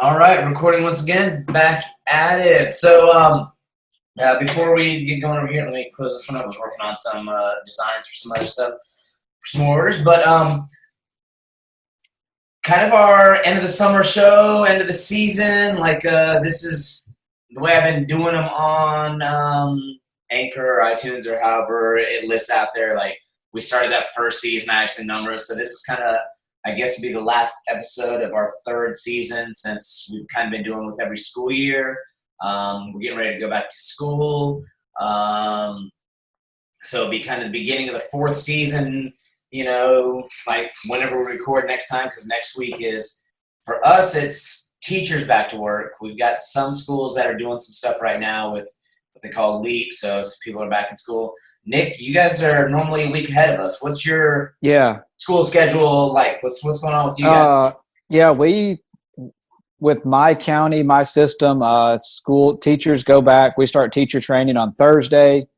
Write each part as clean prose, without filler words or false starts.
All right, recording once again, back at it. So, before we get going over here, let me close this one up. I was working on some designs for some other stuff, for some more orders. But kind of our end of the summer show, end of the season. This is the way I've been doing them on Anchor or iTunes or however it lists out there. Like we started that first season, I actually numbered. So this is kind of, I guess, would be the last episode of our third season since we've kind of been doing with every school year. We're getting ready to go back to school. So it'll be kind of the beginning of the fourth season, like whenever we record next time, because next week is, for us, it's teachers back to work. We've got some schools that are doing some stuff right now with what they call LEAP, so people are back in school. Nick, you guys are normally a week ahead of us. What's your school schedule like? What's going on with you guys? We, with my county, my system, school teachers go back. We start teacher training on Thursday,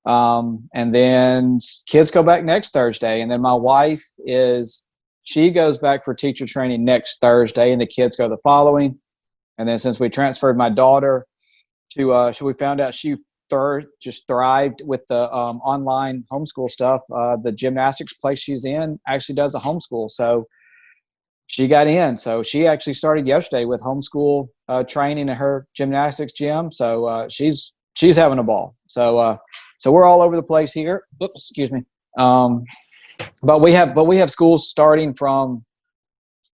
and then kids go back next Thursday. And then my wife she goes back for teacher training next Thursday, and the kids go the following. And then since we transferred my daughter we found out she just thrived with the online homeschool stuff. The gymnastics place she's in actually does a homeschool, so she got in. So she actually started yesterday with homeschool training in her gymnastics gym. So she's having a ball. So we're all over the place here. Oops, excuse me. But we have schools starting from.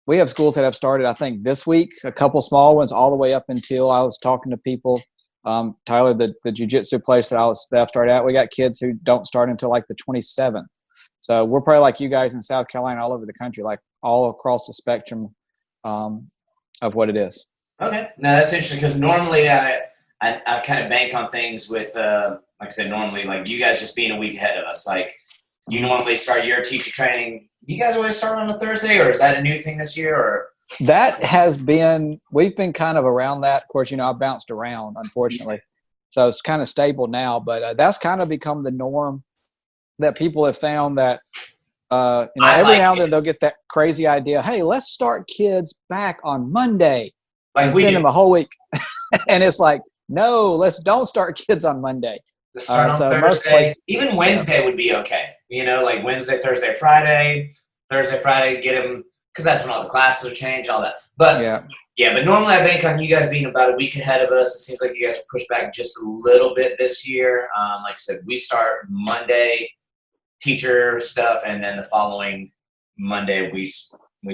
We have schools that have started, I think, this week. A couple small ones, all the way up until I was talking to people. Tyler, the jiu-jitsu place that I've started at, we got kids who don't start until like the 27th. So we're probably like you guys in South Carolina, all over the country, like all across the spectrum of what it is. Okay, now that's interesting because normally I kind of bank on things with, like I said, normally like you guys just being a week ahead of us. Like you normally start your teacher training. You guys always start on a Thursday, or is that a new thing this year? Or we've been kind of around that. Of course, I've bounced around, unfortunately. So it's kind of stable now, but that's kind of become the norm that people have found that, every now and then they'll get that crazy idea. Hey, let's start kids back on Monday and send them a whole week. And it's like, no, don't start kids on Monday. Start on Thursday. Even Wednesday would be okay. Like Wednesday, Thursday, Friday, get them, because that's when all the classes are changed, all that. But but normally I bank on you guys being about a week ahead of us. It seems like you guys have pushed back just a little bit this year. Like I said, we start Monday, teacher stuff, and then the following Monday we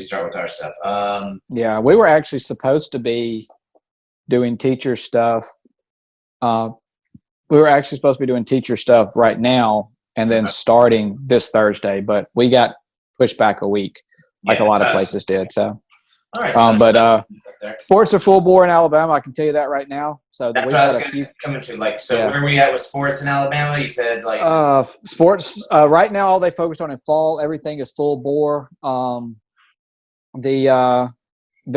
start with our stuff. We were actually supposed to be doing teacher stuff. We were actually supposed to be doing teacher stuff right now and then starting this Thursday, but we got pushed back a week, like a lot of places did. So, all right. But sports are full bore in Alabama. I can tell you that right now. So that's what I was coming to. Like, where are we at with sports in Alabama? You said like sports right now. All they focused on in fall, everything is full bore. They're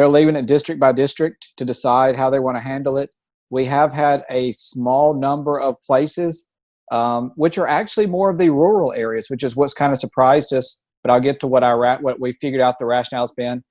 leaving it district by district to decide how they want to handle it. We have had a small number of places, which are actually more of the rural areas, which is what's kind of surprised us. But I'll get to what we figured out the rationale has been.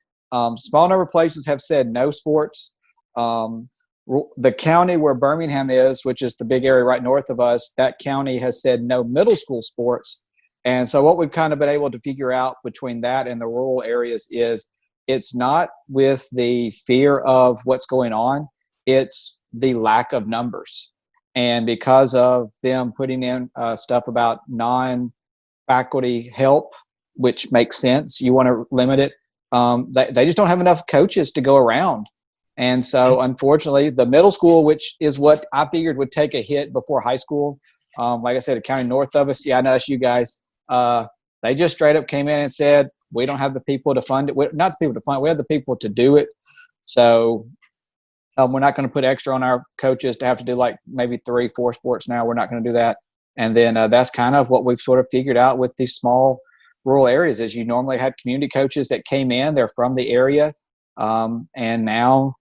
Small number of places have said no sports. The county where Birmingham is, which is the big area right north of us, that county has said no middle school sports. And so what we've kind of been able to figure out between that and the rural areas is it's not with the fear of what's going on. It's the lack of numbers. And because of them putting in stuff about non-faculty help, which makes sense, you want to limit it. They just don't have enough coaches to go around. And so, unfortunately, the middle school, which is what I figured would take a hit before high school, like I said, a county north of us, I know that's you guys, they just straight up came in and said, we don't have the people to fund it. Not the people to fund it, we have the people to do it. So we're not going to put extra on our coaches to have to do like maybe 3-4 sports now. We're not going to do that. And then that's kind of what we've sort of figured out with these small rural areas is you normally had community coaches that came in, they're from the area. And now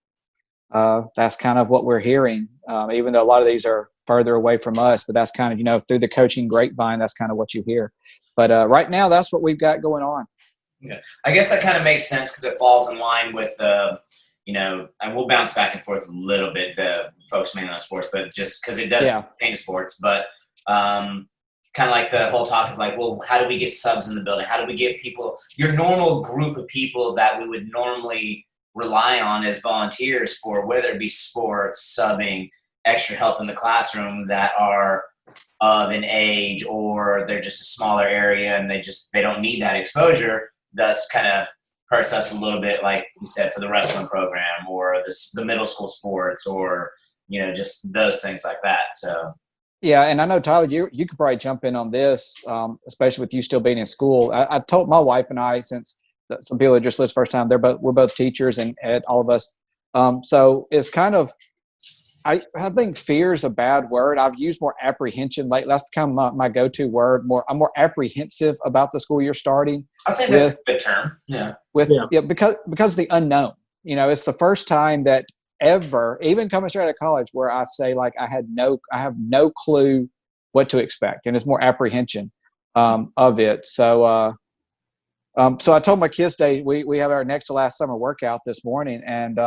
that's kind of what we're hearing, even though a lot of these are further away from us, but that's kind of, through the coaching grapevine, that's kind of what you hear. But right now, that's what we've got going on. Yeah, I guess that kind of makes sense because it falls in line with, and we'll bounce back and forth a little bit, the folks mainly on sports, but just because it does pertain to sports. But kind of like the whole talk of like, well, how do we get subs in the building? How do we get people, your normal group of people that we would normally rely on as volunteers for, whether it be sports, subbing, extra help in the classroom, that are of an age or they're just a smaller area and they don't need that exposure. Thus kind of hurts us a little bit, like you said, for the wrestling program or the middle school sports, or just those things like that. So yeah, and I know, Tyler, you could probably jump in on this, especially with you still being in school. I told my wife and I, since some people that just lives first time, we're both teachers, and all of us. So it's kind of, I think fear is a bad word. I've used more apprehension lately. That's become my go-to word. I'm more apprehensive about the school year starting. I think that's a good term. Yeah. Because of the unknown. It's the first time that ever, even coming straight out of college, where I say like I have no clue what to expect, and it's more apprehension of it. So so I told my kids today we have our next to last summer workout this morning, and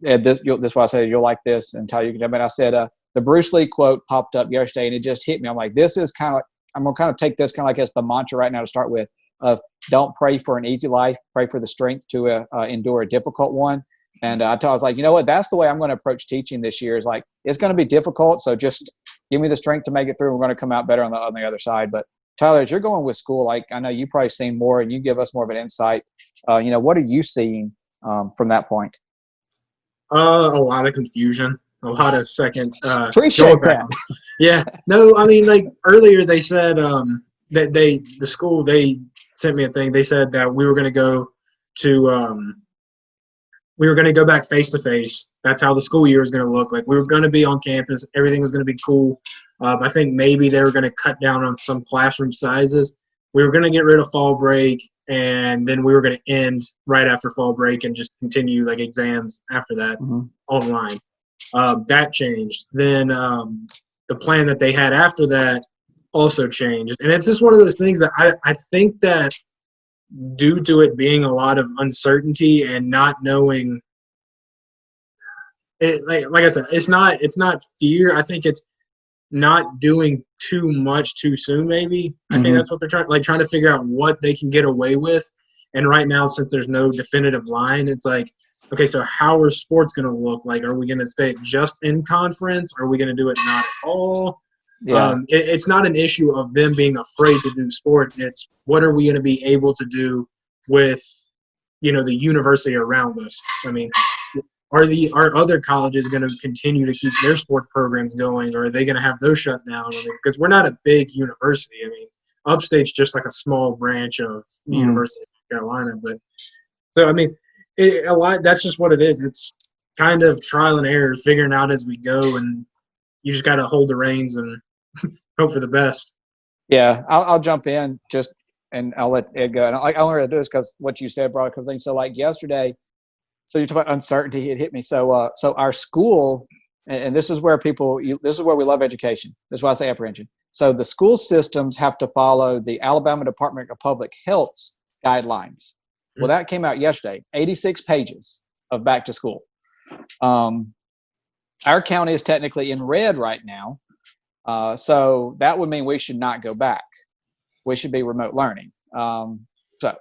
this is why I said you'll like this, and Tyler, you can jump in. I said the Bruce Lee quote popped up yesterday, and it just hit me. I'm like, this is kind of like, I'm gonna kind of take this kind of like as the mantra right now to start with. Don't pray for an easy life, pray for the strength to endure a difficult one. And I was like, you know what? That's the way I'm going to approach teaching this year. Is like, it's going to be difficult, so just give me the strength to make it through. We're going to come out better on the other side. But Tyler, as you're going with school, like I know you've probably seen more, and you give us more of an insight. What are you seeing from that point? A lot of confusion, a lot of second. Appreciate that. Yeah. No, I mean, like earlier they said that the school, they sent me a thing. They said that we were going to go to we were going to go back face to face. That's how the school year is going to look. Like we were going to be on campus. Everything was going to be cool. I think maybe they were going to cut down on some classroom sizes. We were going to get rid of fall break, and then we were going to end right after fall break and just continue like exams after that online. That changed. Then the plan that they had after that also changed. And it's just one of those things that I think that due to it being a lot of uncertainty and not knowing it, like I said, it's not fear. I think it's not doing too much too soon, maybe. I think that's what they're trying to figure out what they can get away with. And right now, since there's no definitive line, it's like, okay, so how are sports going to look? Like, are we going to stay just in conference? Are we going to do it not at all? Yeah. It's not an issue of them being afraid to do sports. It's what are we going to be able to do with, the university around us? I mean, are other colleges going to continue to keep their sport programs going, or are they going to have those shut down? I mean, because we're not a big university. I mean, Upstate's just like a small branch of the University of North Carolina. But so, I mean, that's just what it is. It's kind of trial and error, figuring out as we go, and you just got to hold the reins and hope for the best. Yeah, I'll jump in and I'll let Ed go. And I wanted to do this because what you said brought a couple things. So like yesterday, so you talk about uncertainty, it hit me. So our school, and this is where this is where we love education. This is why I say apprehension. So the school systems have to follow the Alabama Department of Public Health's guidelines. Well, that came out yesterday, 86 pages of back to school. Our county is technically in red right now. So that would mean we should not go back. We should be remote learning. So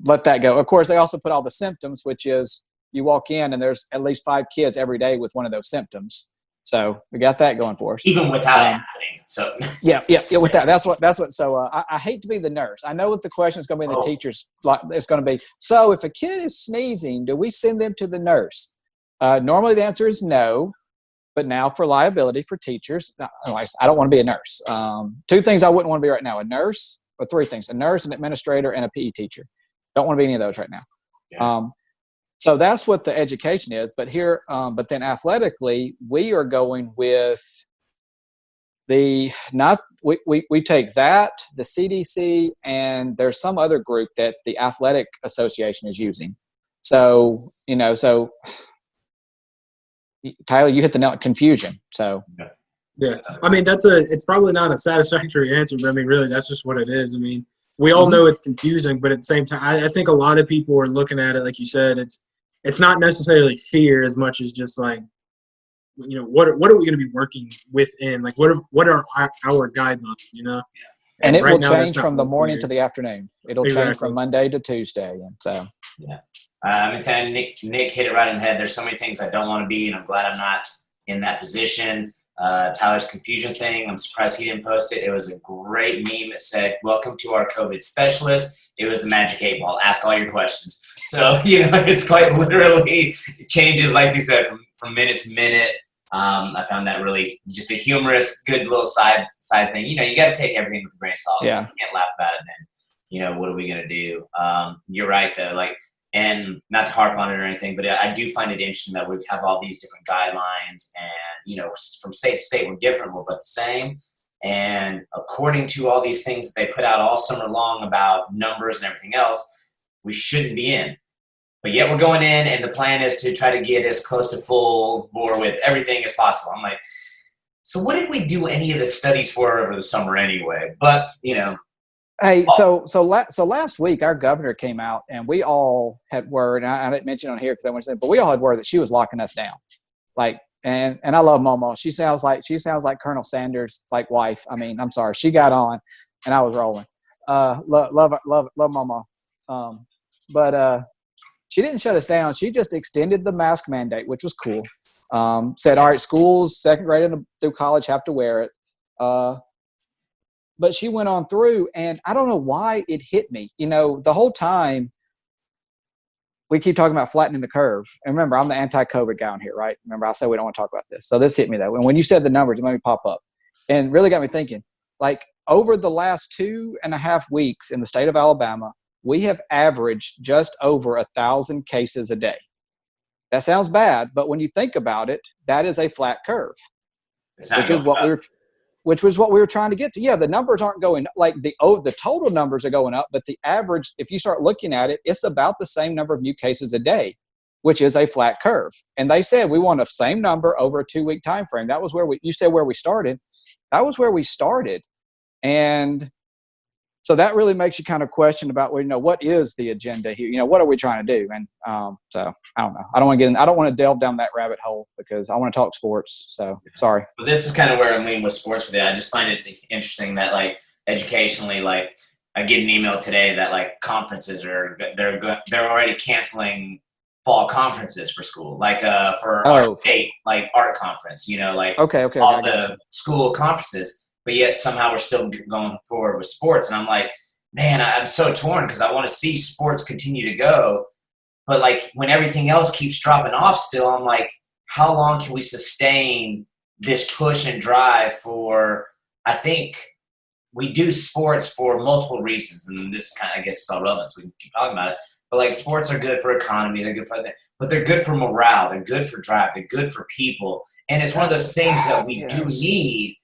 let that go. Of course, they also put all the symptoms, which is you walk in and there's at least 5 kids every day with one of those symptoms. So we got that going for us. Even without it happening. So yeah. With that, that's what. So I hate to be the nurse. I know what the question is going to be in the teachers. It's going to be, so if a kid is sneezing, do we send them to the nurse? Normally the answer is no. But now for liability for teachers, I don't want to be a nurse. 2 things I wouldn't want to be right now: a nurse, or 3 things: a nurse, an administrator, and a PE teacher. Don't want to be any of those right now. Yeah. So that's what the education is. But here, but then athletically, we are going with we take that, the CDC, and there's some other group that the Athletic Association is using. So Tyler, you hit the nail, confusion. So yeah, I mean it's probably not a satisfactory answer, but I mean really that's just what it is. I mean, we all know it's confusing, but at the same time, I think a lot of people are looking at it like you said. it's not necessarily fear as much as just like, you know, what are we going to be working within? Like, what are our guidelines? You know, and it right will now, change from the morning to the afternoon. It'll change from Monday to Tuesday, and so yeah. Nick hit it right on the head. There's so many things I don't want to be, and I'm glad I'm not in that position. Tyler's confusion thing, I'm surprised he didn't post it. It was a great meme that said, "Welcome to our COVID specialist." It was the magic 8-ball. Ask all your questions. So, you know, it's quite literally, it changes, like you said, from minute to minute. I found that really just a humorous, good little side thing. You know, you got to take everything with a grain of salt. Yeah. If you can't laugh about it, then, you know, what are we going to do? You're right, though. Like, and not to harp on it or anything, but I do find it interesting that we have all these different guidelines, and, you know, from state to state, we're different, but the same. And according to all these things that they put out all summer long about numbers and everything else, we shouldn't be in. But yet we're going in, and the plan is to try to get as close to full bore with everything as possible. I'm like, so what did we do any of the studies for over the summer anyway? But, you know. Hey, so last week our governor came out, and we all had word. And I didn't mention it on here because I want to say, but we all had word that she was locking us down. Like, and I love Momo. She sounds like Colonel Sanders' like wife. I mean, I'm sorry, she got on, and I was rolling. Love Momo. But she didn't shut us down. She just extended the mask mandate, which was cool. Said, all right, schools, second grade and through college have to wear it. But she went on through, and I don't know why it hit me. You know, the whole time we keep talking about flattening the curve. And remember, I'm the anti-COVID guy on here, right? Remember, I said we don't want to talk about this. So this hit me, though. And when you said the numbers, it made me pop up. And really got me thinking, like, over the last 2.5 weeks in the state of Alabama, we have averaged just over 1,000 cases a day. That sounds bad, but when you think about it, that is a flat curve, which was what we were trying to get to. Yeah, the numbers aren't going like the total numbers are going up, but the average, if you start looking at it, it's about the same number of new cases a day, which is a flat curve. And they said we want the same number over a 2-week time frame. That was where you said where we started. That was where we started, and so that really makes you kind of question about, well, you know, what is the agenda here? You know, what are we trying to do? And so I don't know. I don't want to delve down that rabbit hole because I want to talk sports. So sorry. But this is kind of where I'm leaning with sports with it. I just find it interesting that, like, educationally, like, I get an email today that, like, conferences they're already canceling fall conferences for school, like for our state, like, art conference. You know, like okay, all the school conferences. But yet somehow we're still going forward with sports. And I'm like, man, I'm so torn because I want to see sports continue to go. But, like, when everything else keeps dropping off still, I'm like, how long can we sustain this push and drive for – I think we do sports for multiple reasons. And this kind of, I guess, is all relevant, so we can keep talking about it. But, like, sports are good for economy. They're good for everything. But they're good for morale. They're good for drive. They're good for people. And it's one of those things that we do need.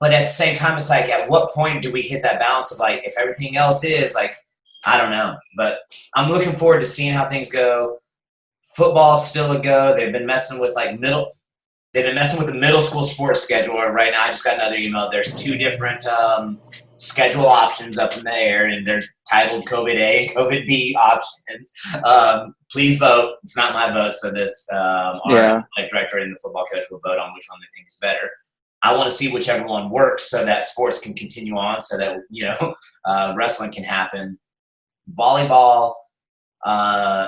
But at the same time, it's like, at what point do we hit that balance of, like, if everything else is, like, I don't know. But I'm looking forward to seeing how things go. Football's still a go. They've been messing with, like, the middle school sports schedule right now. I just got another email. There's 2 different schedule options up in the air, and they're titled COVID A and COVID B options. Please vote. It's not my vote, so this our director and the football coach will vote on which one they think is better. I want to see whichever one works so that sports can continue on, so that, you know, wrestling can happen. Volleyball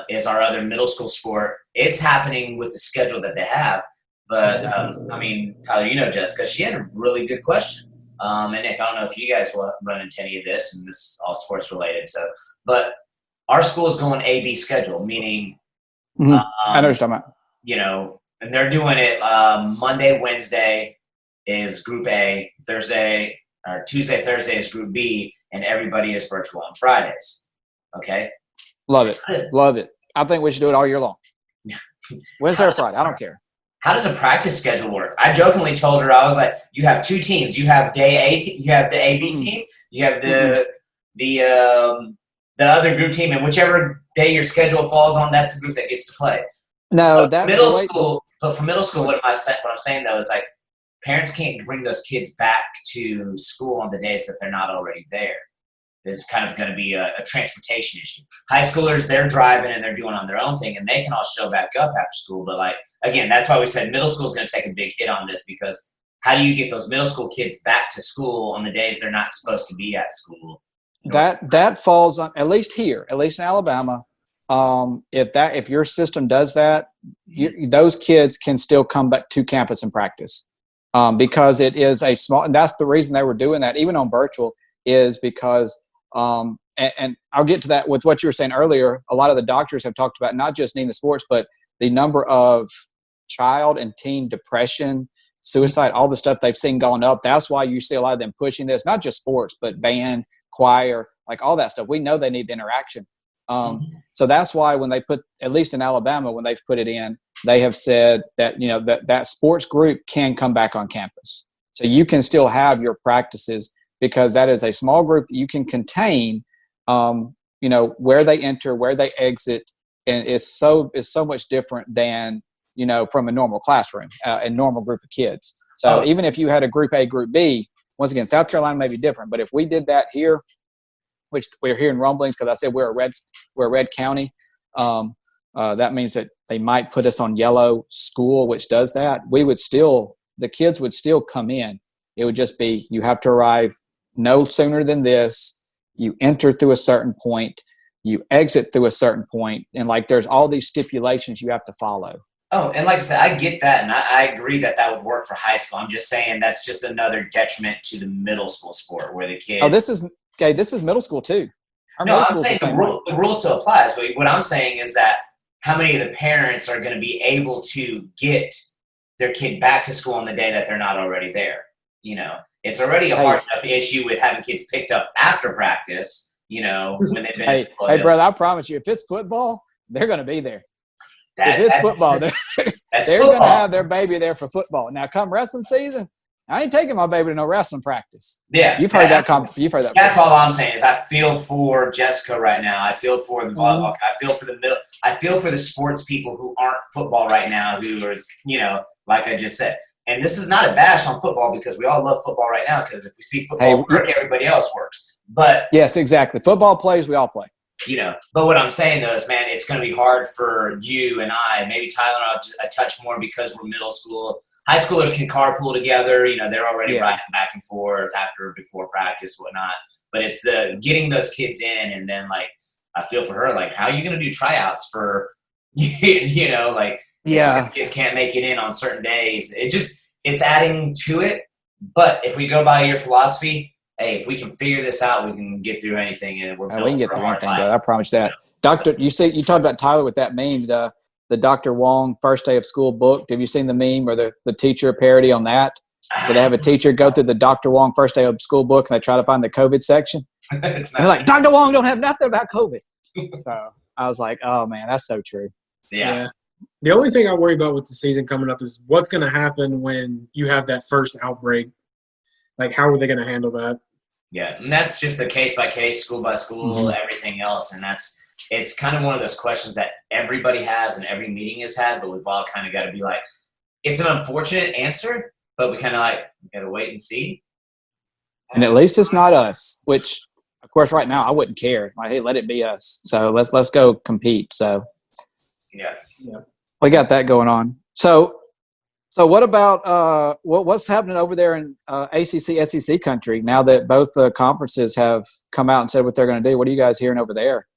is our other middle school sport. It's happening with the schedule that they have. But, I mean, Tyler, you know Jessica, she had a really good question. And Nick, I don't know if you guys will run into any of this, and this is all sports related. So, but our school is going A-B schedule, meaning, I know what you're talking about. You know, and they're doing it Monday, Wednesday is Group A, Tuesday, Thursday is Group B, and everybody is virtual on Fridays. Okay? Love it. Love it. I think we should do it all year long. Wednesday or Friday. I don't care. How does a practice schedule work? I jokingly told her, I was like, you have 2 teams. You have day A, you have the AB team, you have the other group team, and whichever day your schedule falls on, that's the group that gets to play. No, But for middle school, what I'm saying though is, like, parents can't bring those kids back to school on the days that they're not already there. is kind of going to be a transportation issue. High schoolers, they're driving and they're doing on their own thing, and they can all show back up after school. But like, again, that's why we said middle school is going to take a big hit on this, because how do you get those middle school kids back to school on the days they're not supposed to be at school? That falls on, at least here, at least in Alabama. If your system does that, those kids can still come back to campus and practice, because it is a small, and that's the reason they were doing that, even on virtual, is because, and I'll get to that with what you were saying earlier. A lot of the doctors have talked about not just needing the sports, but the number of child and teen depression, suicide, all the stuff they've seen going up. That's why you see a lot of them pushing this, not just sports, but band, choir, like all that stuff. We know they need the interaction. So that's why when they put, at least in Alabama, when they've put it in, they have said that, you know, that sports group can come back on campus. So you can still have your practices, because that is a small group that you can contain, you know, where they enter, where they exit. And it's so much different than, you know, from a normal classroom, a normal group of kids. So even if you had a group A, group B, once again, South Carolina may be different, but if we did that here, which we're hearing rumblings, because I said we're a red county, that means that they might put us on yellow school, which does that. The kids would still come in. It would just be, you have to arrive no sooner than this. You enter through a certain point, you exit through a certain point, and like there's all these stipulations you have to follow. Oh, and like I said, I get that, and I agree that would work for high school. I'm just saying that's just another detriment to the middle school sport, where the kids. Oh, this is middle school too. No, I'm saying the rule still applies, but what I'm saying is that how many of the parents are going to be able to get their kid back to school on the day that they're not already there? You know, it's already a hard enough issue with having kids picked up after practice, you know, when they've been in school. Hey, brother, I promise you, if it's football, they're going to be there. If it's football, they're going to have their baby there for football. Now, come wrestling season, I ain't taking my baby to no wrestling practice. Yeah, you've heard that. You've heard that. That's all I'm saying is I feel for Jessica right now. I feel for the volleyball. I feel for the middle. I feel for the sports people who aren't football right now, who are, you know, like I just said. And this is not a bash on football, because we all love football right now. Because if we see football work, everybody else works. But yes, exactly. Football plays, we all play. You know, but what I'm saying though is, man, it's going to be hard for you and I, maybe Tyler and I, a touch more, because we're middle school. High schoolers can carpool together. You know, they're already riding back and forth before practice, whatnot. But it's the getting those kids in, and then like I feel for her, like how are you going to do tryouts for, you know, like kids can't make it in on certain days. It's adding to it. But if we go by your philosophy, hey, if we can figure this out, we can get through anything, and we're built we can get for a through hard anything. life. I promise that. Doctor, you talked about Tyler with that meme, the Dr. Wong first day of school book. Have you seen the meme or the teacher parody on that? Where they have a teacher go through the Dr. Wong first day of school book, and they try to find the COVID section. And they're like, Dr. Wong don't have nothing about COVID. So I was like, oh man, that's so true. Yeah. The only thing I worry about with the season coming up is what's going to happen when you have that first outbreak. Like, how are they going to handle that? Yeah, and that's just the case by case, school by school, everything else, and it's kind of one of those questions that everybody has and every meeting has had, but we've all kind of got to be like, it's an unfortunate answer, but we kind of like got to wait and see. And at least it's not us, which of course right now I wouldn't care. Like, hey, let it be us. So let's go compete. So yeah, we got that going on. So what about what's happening over there in ACC, SEC country now that both conferences have come out and said what they're going to do? What are you guys hearing over there?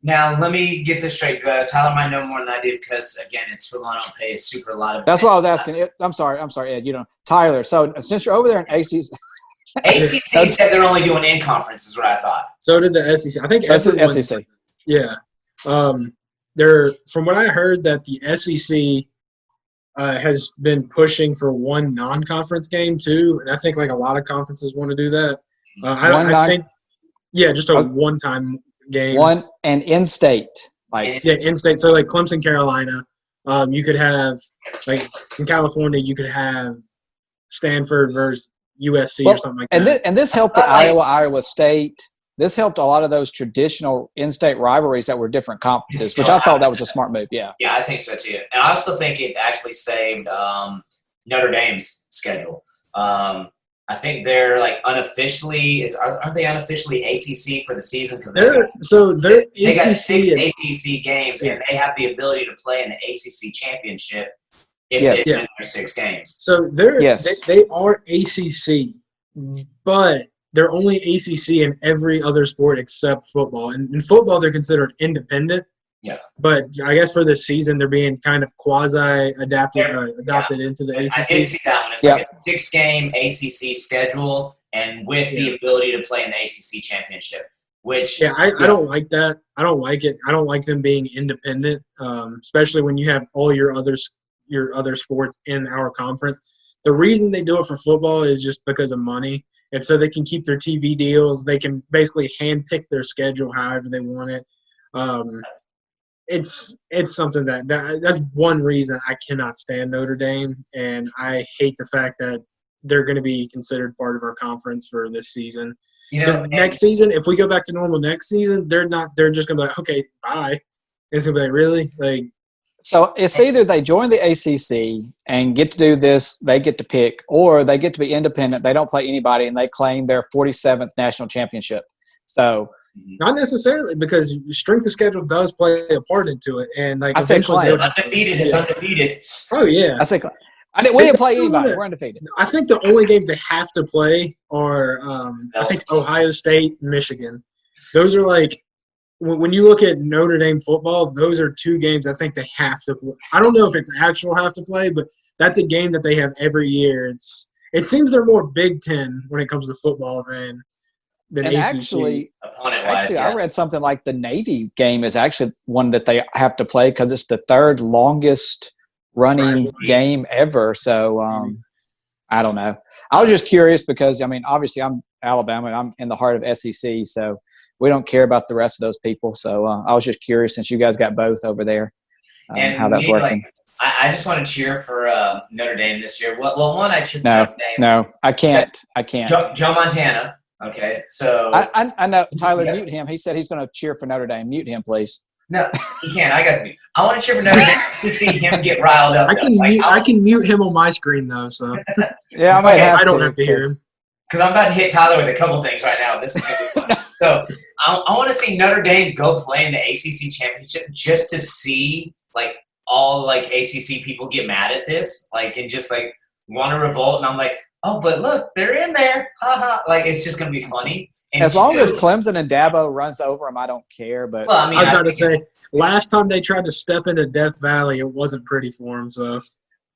Now, let me get this straight. Tyler might know more than I do because, again, it's football. I don't pay super a lot of. That's what I was asking. I'm sorry, Ed. You know, Tyler. So since you're over there in ACC. ACC said they're only doing in-conference is what I thought. So did the SEC. I think SEC. Yeah. They're, from what I heard, that the SEC has been pushing for one non-conference game too, and I think like a lot of conferences want to do that. I think, just a one-time game. One and in-state, in-state. So like Clemson, Carolina. You could have like in California, you could have Stanford versus USC or something like that. And this helped the Iowa State. This helped a lot of those traditional in-state rivalries that were different conferences, which I thought that was a smart move. Yeah. Yeah, I think so too. And I also think it actually saved Notre Dame's schedule. I I think they're like unofficially aren't they unofficially ACC for the season because they're they got ACC 6 and, ACC games and they have the ability to play in the ACC championship if Yes. they win their 6 games. So they are ACC, but they're only ACC in every other sport except football. And in football, they're considered independent. Yeah. But I guess for this season, they're being kind of adopted into the ACC. I did see that one. It's like a 6-game ACC schedule and with the ability to play in the ACC championship. Which I don't like that. I don't like it. I don't like them being independent, especially when you have all your other sports in our conference. The reason they do it for football is just because of money. And so they can keep their TV deals. They can basically handpick their schedule however they want it. It's something that's one reason I cannot stand Notre Dame, and I hate the fact that they're going to be considered part of our conference for this season. Because next season, if we go back to normal next season, they're just going to be like, okay, bye. It's going to be like, really? Like, so it's either they join the ACC and get to do this, they get to pick, or they get to be independent, they don't play anybody, and they claim their 47th national championship. So not necessarily, because strength of schedule does play a part into it. And like I said undefeated is undefeated. Oh, yeah. I think we didn't play anybody. We're undefeated. I think the only games they have to play are I think Ohio State and Michigan. Those are like – when you look at Notre Dame football, those are 2 games I think they have to play. I don't know if it's actual have to play, but that's a game that they have every year. It seems they're more Big Ten when it comes to football than and ACC. I read something like the Navy game is actually one that they have to play because it's the 3rd longest running game ever. So I don't know. I was just curious because, I mean, obviously I'm Alabama and I'm in the heart of SEC, so we don't care about the rest of those people. So I was just curious since you guys got both over there, and how that's working. I just want to cheer for Notre Dame this year. Well, one, I cheer for Notre Dame. No, I can't. Joe Montana. Okay, so I know Tyler. Mute him. He said he's going to cheer for Notre Dame. Mute him, please. No, he can't. I got to mute. I want to cheer for Notre Dame to see him get riled up. I can mute him on my screen though. So yeah, I don't have to hear him because I'm about to hit Tyler with a couple things right now. This is going to be fun. So I want to see Notre Dame go play in the ACC championship just to see like all like ACC people get mad at this, like and just like want to revolt. And I'm like, oh, but look, they're in there. Ha. Like it's just going to be funny. And as long as Clemson and Dabo runs over them, I don't care. But well, I mean, I was about to say, last time they tried to step into Death Valley, it wasn't pretty for them. So,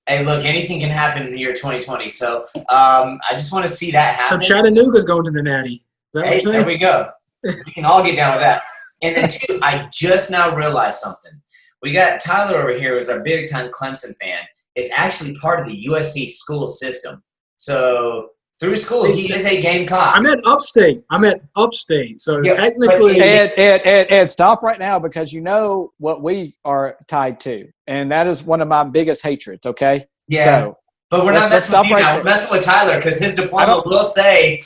hey, look, anything can happen in the year 2020. So, I just want to see that happen. So Chattanooga's going to the Natty. Hey, there we go. We can all get down with that. And then, too, I just now realized something. We got Tyler over here, who's our big-time Clemson fan, is actually part of the USC school system. So through school, he is a Gamecock. I'm at Upstate. So technically, Ed, stop right now because you know what we are tied to, and that is one of my biggest hatreds. Okay. Yeah. So, but we're not messing with you now. There. We're messing with Tyler because his diploma will say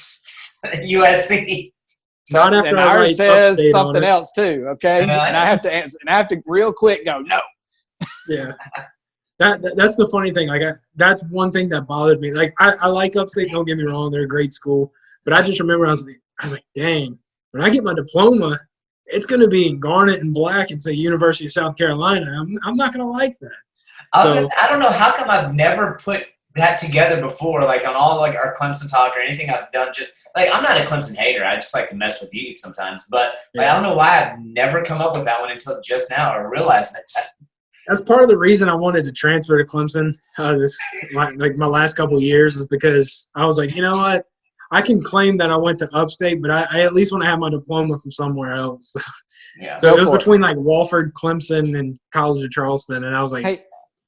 USC. Not after and ours says something else too. Okay. And I have to answer, and I have to real quick go no. Yeah. That's the funny thing. Like that's one thing that bothered me. Like I like Upstate. Don't get me wrong; they're a great school. But I just remember I was like, dang, when I get my diploma, it's going to be in garnet and black and say University of South Carolina. I'm not going to like that. I don't know how come I've never put that together before. Like on all like our Clemson talk or anything I've done. Just like I'm not a Clemson hater. I just like to mess with you sometimes. But like, I don't know why I've never come up with that one until just now or realized that. That's part of the reason I wanted to transfer to Clemson my last couple of years is because I was like, you know what? I can claim that I went to Upstate, but I at least want to have my diploma from somewhere else. Yeah. So it was between like Wofford, Clemson, and College of Charleston, and I was like, hey,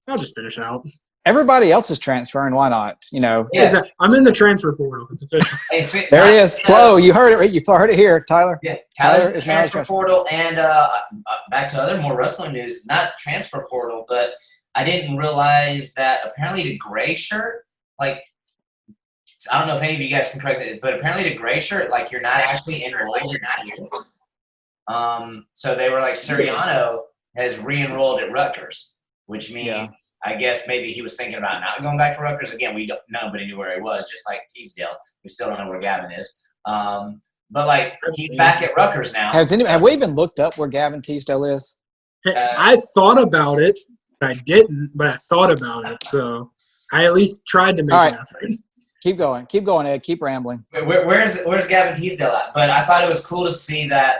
I'll just finish out. Everybody else is transferring. Why not? You know. Yeah. I'm in the transfer portal. It's official. There it is. Flo, you heard it. You heard it here, Tyler. Yeah, Tyler's in the transfer portal. And back to other more wrestling news, not the transfer portal, but I didn't realize that apparently the gray shirt, like, I don't know if any of you guys can correct it, but apparently the gray shirt, like, you're not actually enrolled in school. So they were like, Siriano has re-enrolled at Rutgers, which means I guess maybe he was thinking about not going back to Rutgers. Again, nobody knew where he was, just like Teasdale. We still don't know where Gavin is. But like he's back at Rutgers now. Have we even looked up where Gavin Teasdale is? I thought about it. I didn't, but I thought about it. So I at least tried to make an effort. Keep going, Ed. Keep rambling. Where's Gavin Teasdale at? But I thought it was cool to see that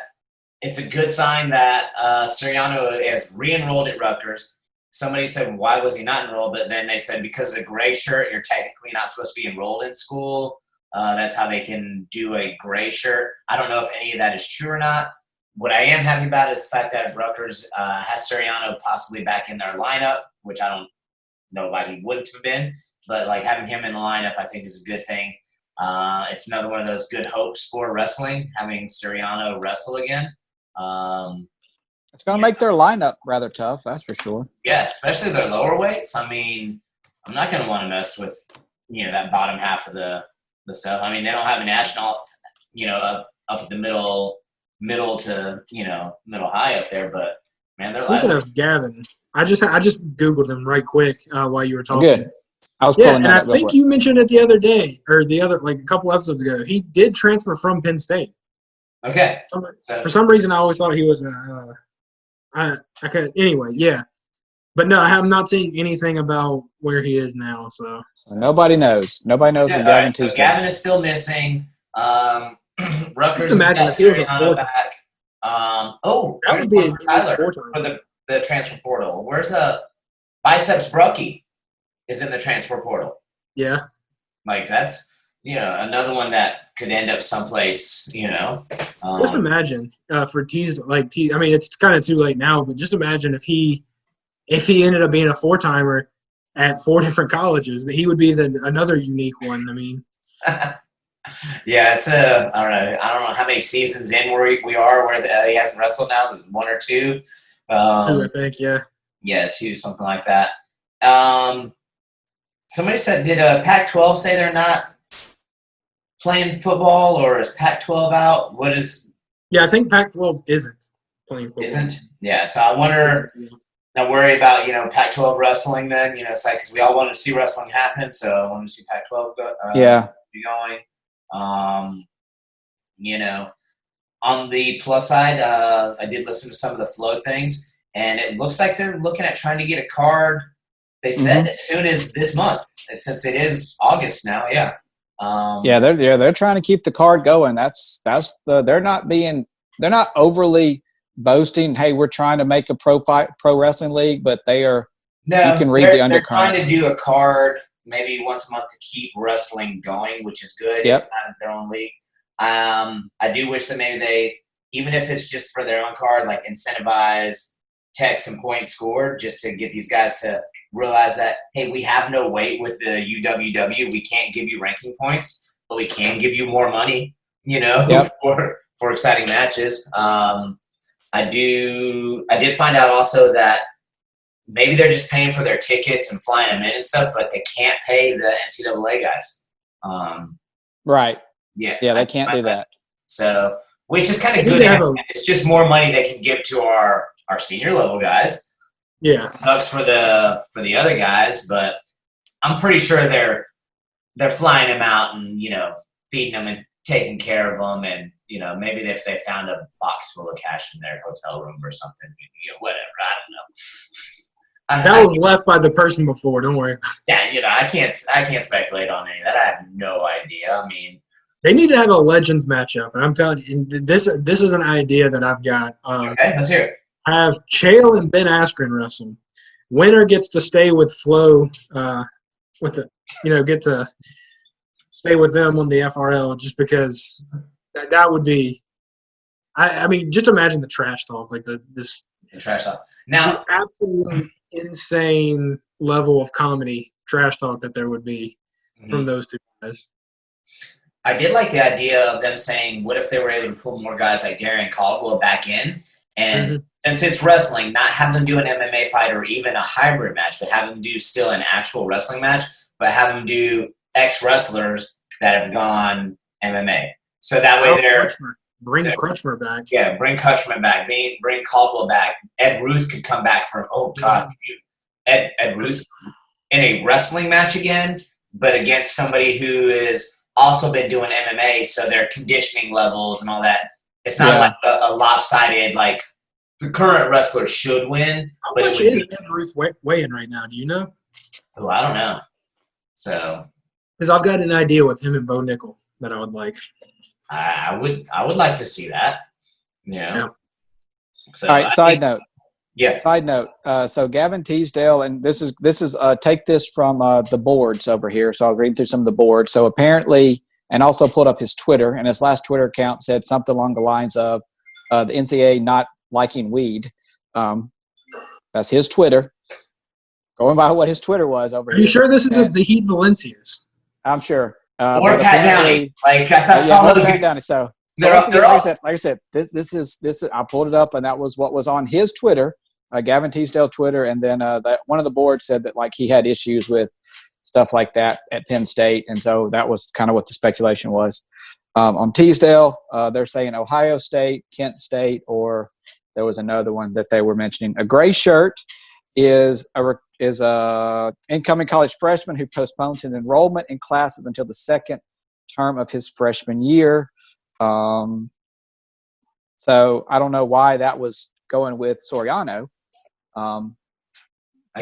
it's a good sign that Sirianni is re-enrolled at Rutgers. Somebody said, why was he not enrolled? But then they said, because of the gray shirt, you're technically not supposed to be enrolled in school. That's how they can do a gray shirt. I don't know if any of that is true or not. What I am happy about is the fact that Rutgers has Sirianni possibly back in their lineup, which I don't know why he wouldn't have been. But like having him in the lineup, I think is a good thing. It's another one of those good hopes for wrestling, having Sirianni wrestle again. It's going to make their lineup rather tough, that's for sure. Yeah, especially their lower weights. I mean, I'm not going to want to mess with, that bottom half of the stuff. I mean, they don't have a national, up at the middle to, middle high up there. But, man, they're Speaking of Gavin, I just Googled him right quick while you were talking. Good. I was pulling that up. I think you mentioned it the other day, or a couple episodes ago. He did transfer from Penn State. Okay. For some reason, I always thought he was anyway, yeah. But no, I have not seen anything about where he is now. So nobody knows. Nobody knows where Gavin Teasdale is. Gavin is still missing. Rutgers imagine has if he was a Sirianni back. That would be a Tyler for the transfer portal. Where's Biceps Brucky is in the transfer portal. Yeah. Like that's another one that could end up someplace. Just imagine for Teasdale, I mean, it's kind of too late now, but just imagine if he ended up being a 4-timer at 4 different colleges, that he would be another unique one. I mean, yeah, it's I don't know how many seasons in we are where he hasn't wrestled now, 1 or 2. 2, I think, yeah. Yeah, 2, something like that. Somebody said, did Pac-12 say they're not playing football, or is Pac-12 out? What is? Yeah, I think Pac-12 isn't playing football. Isn't? Yeah, so I wonder. I worry about Pac-12 wrestling then. It's like because we all wanted to see wrestling happen, so I wanted to see Pac-12 be going. On the plus side, I did listen to some of the Flow things, and it looks like they're looking at trying to get a card. They said as soon as this month, since it is August now. Yeah. They're trying to keep the card going. They're not overly boasting. Hey, we're trying to make a pro wrestling league, but they are. No, you can read the undercurrent. They're trying to do a card maybe once a month to keep wrestling going, which is good. Yep. It's not their own league. I do wish that maybe they, even if it's just for their own card, like incentivize techs and points scored, just to get these guys to realize that, hey, we have no weight with the UWW. We can't give you ranking points, but we can give you more money, for exciting matches. I did find out also that maybe they're just paying for their tickets and flying them in and stuff, but they can't pay the NCAA guys. Right. Yeah. Yeah, they can't do that. So, which is kind of good. It's just more money they can give to our senior level guys. Yeah. Sucks for the other guys, but I'm pretty sure they're flying them out and, feeding them and taking care of them, and, maybe if they found a box full of cash in their hotel room or something, whatever, I don't know. That was left by the person before, don't worry. Yeah, I can't speculate on any of that. I have no idea. I mean, they need to have a Legends matchup, and I'm telling you, this is an idea that I've got. Okay, let's hear it. Have Chael and Ben Askren wrestle. Winner gets to stay with Flo, get to stay with them on the FRL, just because that would be. I mean, just imagine the trash talk, like the trash talk. Now, the absolute insane level of comedy trash talk that there would be from those two guys. I did like the idea of them saying, what if they were able to pull more guys like Darian Caldwell back in, and since it's wrestling, not have them do an MMA fight or even a hybrid match, but have them do still an actual wrestling match, but have them do ex-wrestlers that have gone MMA. So that way Bring Crutchmer back. Yeah, bring Crutchmer back. Bring Caldwell back. Ed Ruth could come back from, Ed Ruth in a wrestling match again, but against somebody who has also been doing MMA, so their conditioning levels and all that. It's not like a lopsided, like the current wrestler should win. How much is Ed Ruth weighing right now? Do you know? Oh, I don't know. So, because I've got an idea with him and Bo Nickel that I would like. I would like to see that. Yeah. So, all right. Side note. Yeah. Side note. So Gavin Teasdale, and this is take this from the boards over here. So I'll read through some of the boards. So apparently, and also pulled up his Twitter, and his last Twitter account said something along the lines of the NCAA not liking weed. That's his Twitter. Going by what his Twitter was over here. Are you sure this isn't Zahid Valencia's? I'm sure. Or Pat Downey. Like I thought Pat Downey. So like I said, this is I pulled it up, and that was what was on his Twitter, Gavin Teasdale Twitter, and then that one of the boards said that like he had issues with stuff like that at Penn State, and so that was kind of what the speculation was. On Teasdale, they're saying Ohio State, Kent State, or there was another one that they were mentioning. A gray shirt is a incoming college freshman who postpones his enrollment in classes until the second term of his freshman year. So I don't know why that was going with Soriano. I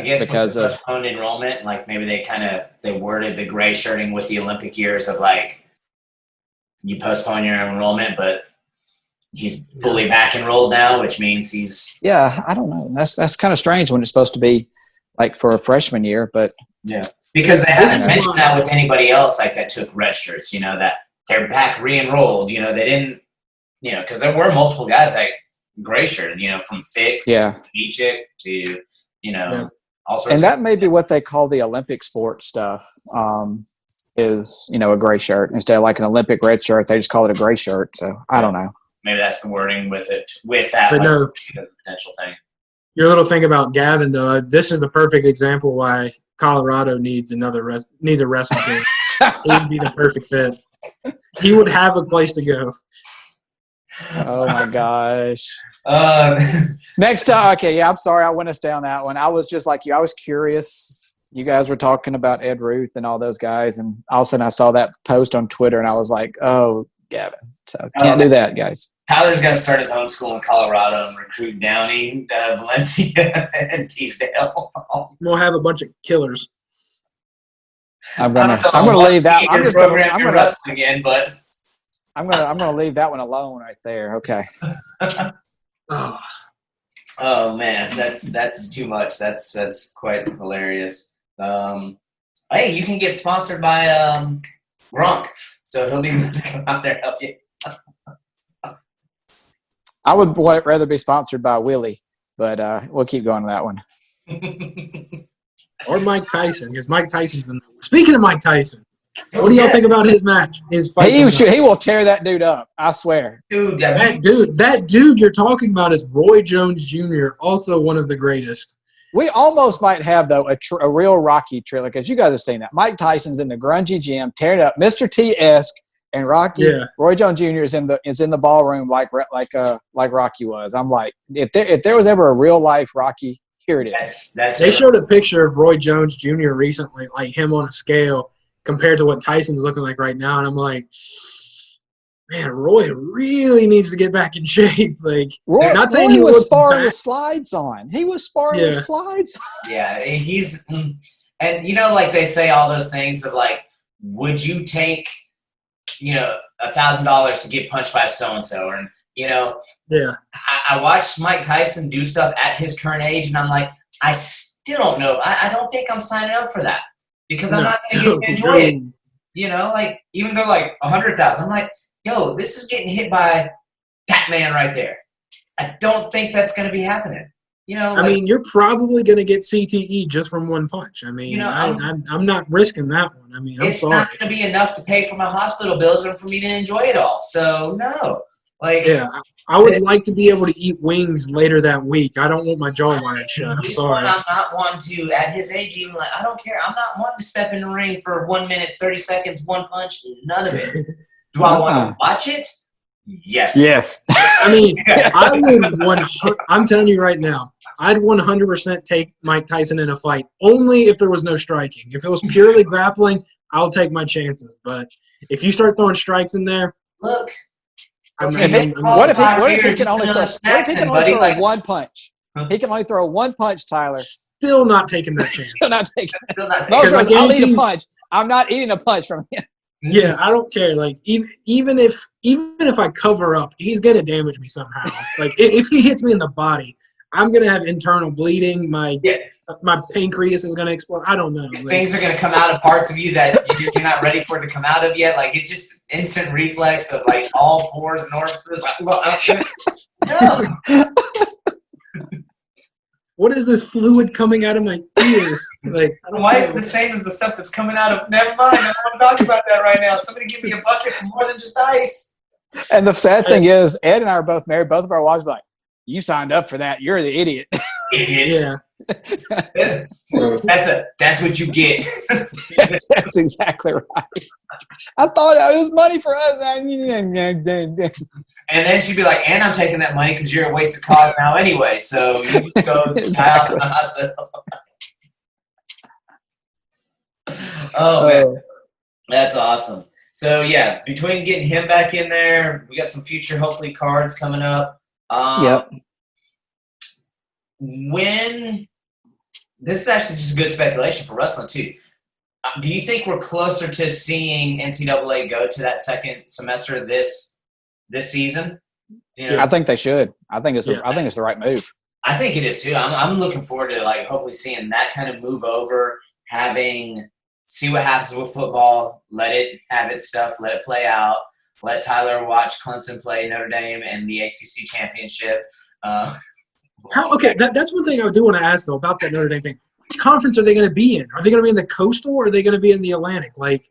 guess because of postponed enrollment, like maybe they worded the gray shirting with the Olympic years of like you postpone your enrollment, but he's fully back enrolled now, which means he's I don't know. That's kind of strange when it's supposed to be like for a freshman year, but because they haven't mentioned that with anybody else like that took red shirts, that they're back re-enrolled, they didn't, because there were multiple guys that gray shirted, from Fix to Beachick to, all sorts and that may be what they call the Olympic sport stuff, is, a gray shirt. Instead of like an Olympic red shirt, they just call it a gray shirt. So I don't know. Maybe that's the wording with it, with that but no, because potential thing. Your little thing about Gavin, though, this is the perfect example why Colorado needs a wrestling team. He would be the perfect fit. He would have a place to go. Oh my gosh. Next time, okay, I'm sorry I went us down that one. I was just like you. I was curious. You guys were talking about Ed Ruth and all those guys, and all of a sudden I saw that post on Twitter, and I was like, oh, Gavin. So can't do that, guys. Tyler's going to start his own school in Colorado and recruit Downey, Valencia, and Teasdale. We'll have a bunch of killers. I'm gonna leave that. I'm just gonna wrestling again, but I'm gonna leave that one alone right there. Okay. Oh man, that's too much. That's quite hilarious. Hey, you can get sponsored by Gronk, so he'll be able to come out there and help you. I would rather be sponsored by Willie, but we'll keep going to that one. Or Mike Tyson, because Mike Tyson's in. Speaking of Mike Tyson, what do y'all think about his match? His fight? He will tear that dude up. I swear. Dude, that dude you're talking about is Roy Jones Jr., also one of the greatest. We almost might have though a real Rocky trailer because you guys have seen that. Mike Tyson's in the grungy gym tearing up Mr. T-esque, and Rocky Roy Jones Jr. is in the ballroom like Rocky was. I'm like, if there was ever a real life Rocky, here it is. They showed a picture of Roy Jones Jr. recently, like him on a scale compared to what Tyson's looking like right now, and I'm like, man, Roy really needs to get back in shape. Like, Roy, not saying he was sparring with slides on. He was sparring with slides on. Yeah, he's and like they say all those things of like, would you take $1,000 to get punched by so and so, or I watched Mike Tyson do stuff at his current age, and I'm like, I still don't know. I don't think I'm signing up for that because I'm not going to get to enjoy it. Like even though like 100,000, I'm like, yo, this is getting hit by that man right there. I don't think that's going to be happening. I mean, you're probably going to get CTE just from one punch. I mean, I'm not risking that one. I mean, it's not going to be enough to pay for my hospital bills and for me to enjoy it all. So no, I would like to be able to eat wings later that week. I don't want my jaw wired shut. I'm sorry. I'm not one to, at his age, even like, I don't care. I'm not one to step in the ring for 1 minute, 30 seconds, one punch, none of it. Do I want to watch it? Yes. Yes. I mean, I would I'm telling you right now, I'd 100% take Mike Tyson in a fight, only if there was no striking. If it was purely grappling, I'll take my chances. But if you start throwing strikes in there, look. What if he can only throw one punch? He can only throw one punch, Tyler. Still not taking that chance. Still not taking it. I'll eat a punch. I'm not eating a punch from him. Yeah, I don't care. Like even if I cover up, he's gonna damage me somehow. Like if he hits me in the body, I'm gonna have internal bleeding. My pancreas is gonna explode. I don't know. Things are gonna come out of parts of you that you're not ready for it to come out of yet. Like it's just instant reflex of like all pores and orifices. Like, well, no. What is this fluid coming out of my ears? Like, why is it the same as the stuff that's coming out of? Never mind. I don't want to talk about that right now. Somebody give me a bucket for more than just ice. And the sad thing is, Ed and I are both married. Both of our wives are like, "You signed up for that. You're the idiot." Idiot. Yeah. That's what you get. That's exactly right. I thought it was money for us. And then she'd be like, "And I'm taking that money because you're a waste of cause now anyway. So you just go out to the hospital." Oh man, that's awesome. So yeah, between getting him back in there, we got some future hopefully cards coming up. Yep. When this is actually just good speculation for wrestling too. Do you think we're closer to seeing NCAA go to that second semester this season? You know? I think they should. I think it's the right move. I think it is too. I'm looking forward to like hopefully seeing that kind of move over, see what happens with football, let it have its stuff, let it play out, let Tyler watch Clemson play Notre Dame and the ACC championship. That's one thing I do want to ask though about that Notre Dame thing. Which conference are they going to be in? Are they going to be in the Coastal or are they going to be in the Atlantic? Like,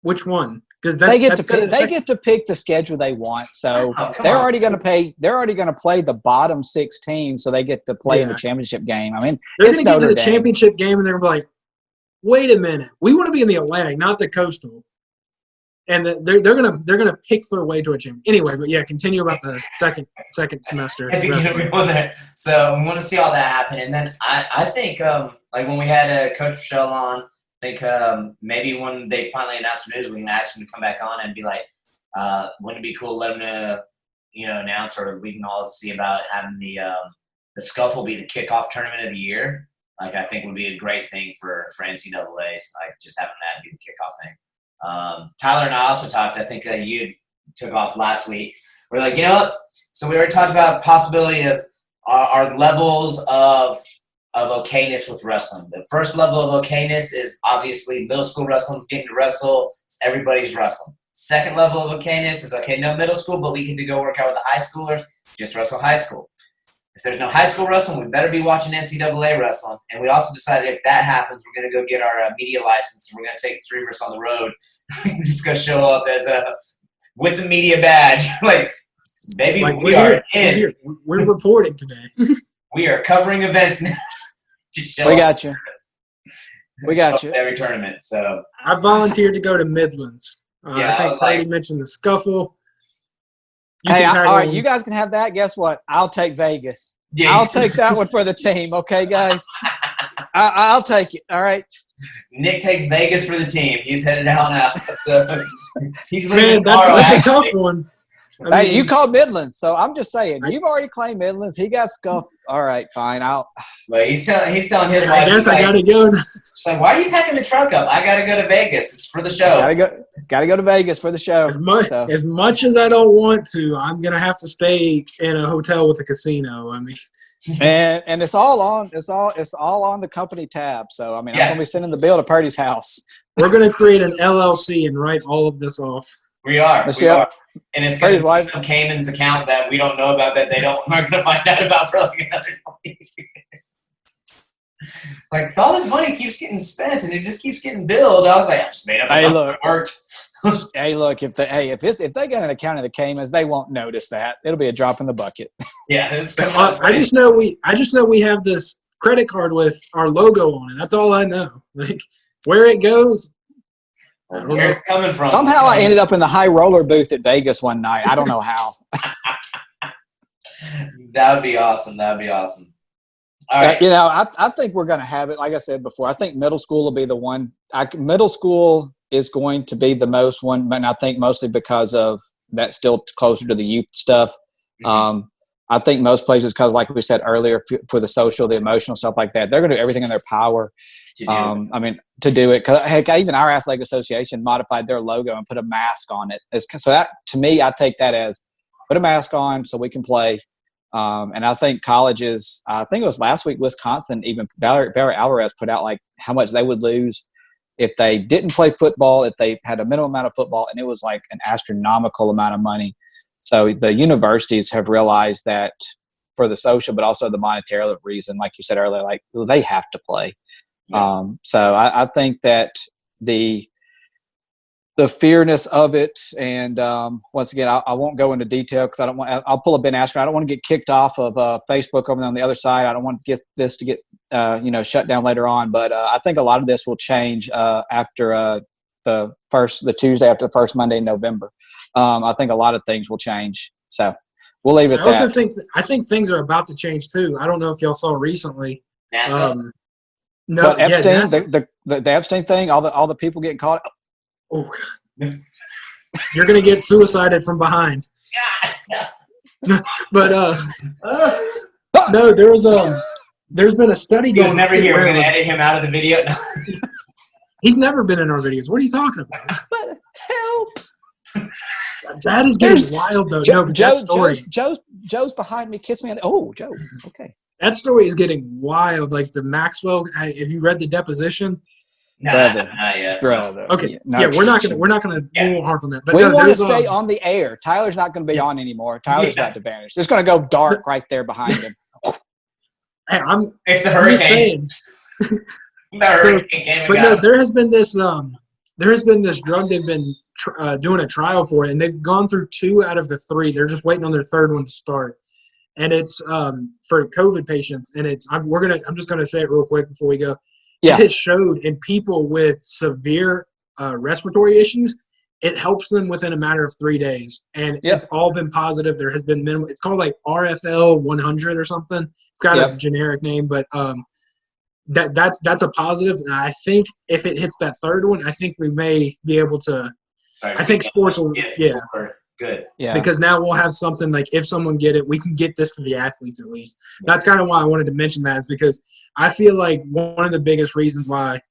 which one? Because they get to pick the schedule they want. So they're already going to play the bottom 6 teams, so they get to play in the championship game. I mean, they're going to get to the championship game, and they're going to be like, "Wait a minute, we want to be in the Atlantic, not the Coastal." And they're gonna pick their way to a champion. Anyway, but yeah, continue about the second semester. So we want to see all that happen, and then I think like when we had Coach Rochelle on, I think maybe when they finally announce the news, we can ask him to come back on and be like, wouldn't it be cool to let him announce, or we can all see about having the Scuffle be the kickoff tournament of the year. Like I think would be a great thing for NCAA, like just having that be the kickoff thing. Tyler and I also talked, I think you took off last week. We're like, you know what? So we already talked about possibility of our levels of okayness with wrestling. The first level of okayness is obviously middle school wrestling's getting to wrestle. It's everybody's wrestling. Second level of okayness is, okay, no middle school, but we get to go work out with the high schoolers, just wrestle high school. If there's no high school wrestling, we better be watching NCAA wrestling. And we also decided if that happens, we're going to go get our media license. And we're going to take streamers on the road. Just going to show up as with a media badge. Like, baby, like we are in. We're reporting today. We are covering events now. We got you. We got you. Every tournament. So I volunteered to go to Midlands. I think Brady mentioned the Scuffle. All right, you guys can have that. Guess what? I'll take Vegas. Yeah. I'll take that one for the team. Okay, guys? I'll take it. All right. Nick takes Vegas for the team. He's headed out now. So he's leaving tomorrow. That's a tough one. Hey, you called Midlands, so I'm just saying. You've already claimed Midlands. He got scuffed. All right, fine. But he's telling his wife. I guess I got to go. She's like, why are you packing the truck up? I got to go to Vegas. It's for the show. Got to go to Vegas for the show. As much as I don't want to, I'm gonna have to stay in a hotel with a casino. I mean, and it's all on the company tab. So I mean, I'm gonna be sending the bill to Purdy's house. We're gonna create an LLC and write all of this off. We are. And it's going to be some Cayman's account that we don't know about that they aren't going to find out about for like another 20 years. Like, all this money keeps getting spent and it just keeps getting billed. I was like, I just made up a number. It worked. Hey, look, if they got an account of the Caymans, they won't notice that. It'll be a drop in the bucket. Yeah, it's coming I just know we have this credit card with our logo on it. That's all I know. Like, where it goes, where it's coming from. Somehow I ended up in the high roller booth at Vegas one night. I don't know how. That would be awesome. All right. I think we're going to have it. Like I said before, I think middle school will be the one. Middle school is going to be the most one, but I think mostly because of that's still closer to the youth stuff. Mm-hmm. I think most places, because like we said earlier, for the social, the emotional stuff like that, they're going to do everything in their power. To do it. Because heck, even our athletic association modified their logo and put a mask on it. So that, to me, I take that as put a mask on so we can play. And I think colleges, I think it was last week, Wisconsin, even Barry Alvarez put out like how much they would lose if they didn't play football, if they had a minimum amount of football, and it was like an astronomical amount of money. So the universities have realized that for the social, but also the monetary reason, like you said earlier, like they have to play. Yeah. So I think that the fearness of it, and once again, I won't go into detail because I don't want. I'll pull a Ben Askren. I don't want to get kicked off of Facebook over there on the other side. I don't want to get this to get shut down later on. But I think a lot of this will change after the Tuesday after the first Monday in November. I think a lot of things will change. So we'll leave it at that. I think things are about to change too. I don't know if y'all saw recently. NASA. No, but Epstein, the Epstein thing, all the people getting caught. Oh, you're gonna get suicided from behind. But no, there's been a study going. He was never here. We're gonna edit him out of the video. He's never been in our videos. What are you talking about? But help! That is getting wild though. Joe's behind me. Kiss me. Oh, Joe. Okay. That story is getting wild. Like the Maxwell. Have you read the deposition? No, not yet. Brother. Okay. Yeah, we're not gonna harp on that. But we want to stay on the air. Tyler's not going to be on anymore. Tyler's got to vanish. It's going to go dark right there behind him. Hey, it's the hurricane. No, there has been this drug they've been doing a trial for it, and they've gone through 2 out of the 3. They're just waiting on their 3rd one to start, and it's for COVID patients. And I'm just gonna say it real quick before we go. Yeah. It has showed in people with severe respiratory issues, it helps them within a matter of 3 days, and it's all been positive. There has been minimal. It's called like RFL 100 or something. It's got a generic name, but that's a positive. And I think if it hits that 3rd one, I think we may be able to. I think sports will, good. Yeah. Because now we'll have something like if someone get it, we can get this to the athletes at least. That's kind of why I wanted to mention that, is because I feel like one of the biggest reasons why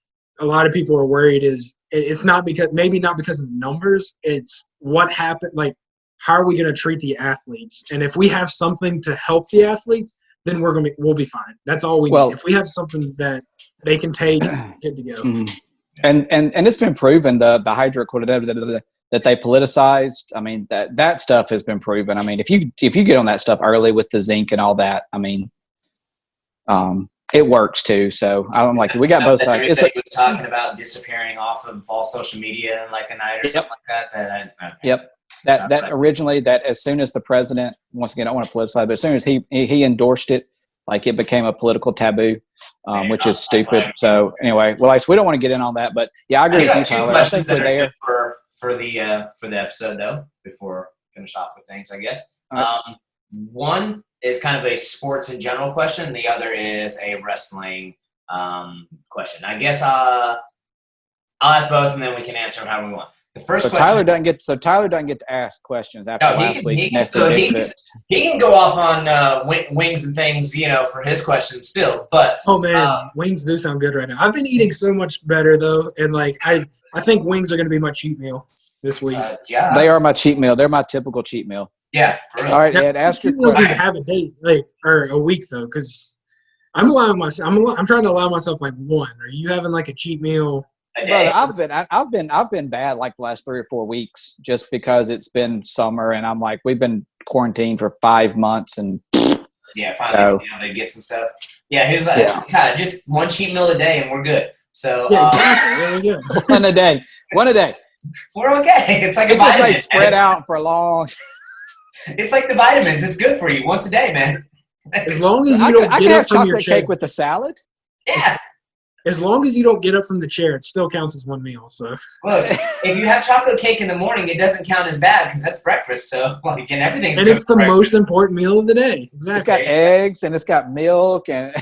a lot of people are worried is it's not maybe not because of the numbers. It's what happened. Like, how are we going to treat the athletes? And if we have something to help the athletes, then we'll be fine. That's all we need. If we have something that they can take, good to go. Mm-hmm. And it's been proven the hydroquinone that they politicized. I mean, that stuff has been proven. I mean, if you get on that stuff early with the zinc and all that, I mean, it works too. So I'm like, we got both sides. Everybody was talking about disappearing off of all social media in like a night or something like that. Yep. That originally, that as soon as the president, once again, I don't want to politicize, but as soon as he endorsed it, like it became a political taboo, which is stupid. So anyway, we don't want to get in on that, but yeah, I agree with you, Tyler. I think we're there for the episode though. Before finish off with things, I guess. Right. One is kind of a sports in general question. The other is a wrestling question. I guess I'll ask both, and then we can answer them how we want. The first question. Tyler doesn't get to ask questions after last week's he can go off on wings and things, for his questions still. But wings do sound good right now. I've been eating so much better though, and like I think wings are going to be my cheat meal this week. Yeah, they are my cheat meal. They're my typical cheat meal. Yeah. For real. All right, Ed, ask your question. Have a date or a week though, because I'm trying to allow myself like one. Are you having like a cheat meal? Brother, I've been bad like the last 3 or 4 weeks just because it's been summer and I'm like, we've been quarantined for 5 months and finally they get some stuff. Yeah, he was like, just one cheat meal a day and we're good. So exactly. One a day. We're okay. It's like a vitamin. Spread out for long. It's like the vitamins. It's good for you once a day, man. As long as you don't get up from your chair. I can have chocolate cake with the salad. Yeah. As long as you don't get up from the chair, it still counts as one meal. So look, if you have chocolate cake in the morning, it doesn't count as bad because that's breakfast. So everything's and it's the most important meal of the day. Exactly. It's got eggs and it's got milk and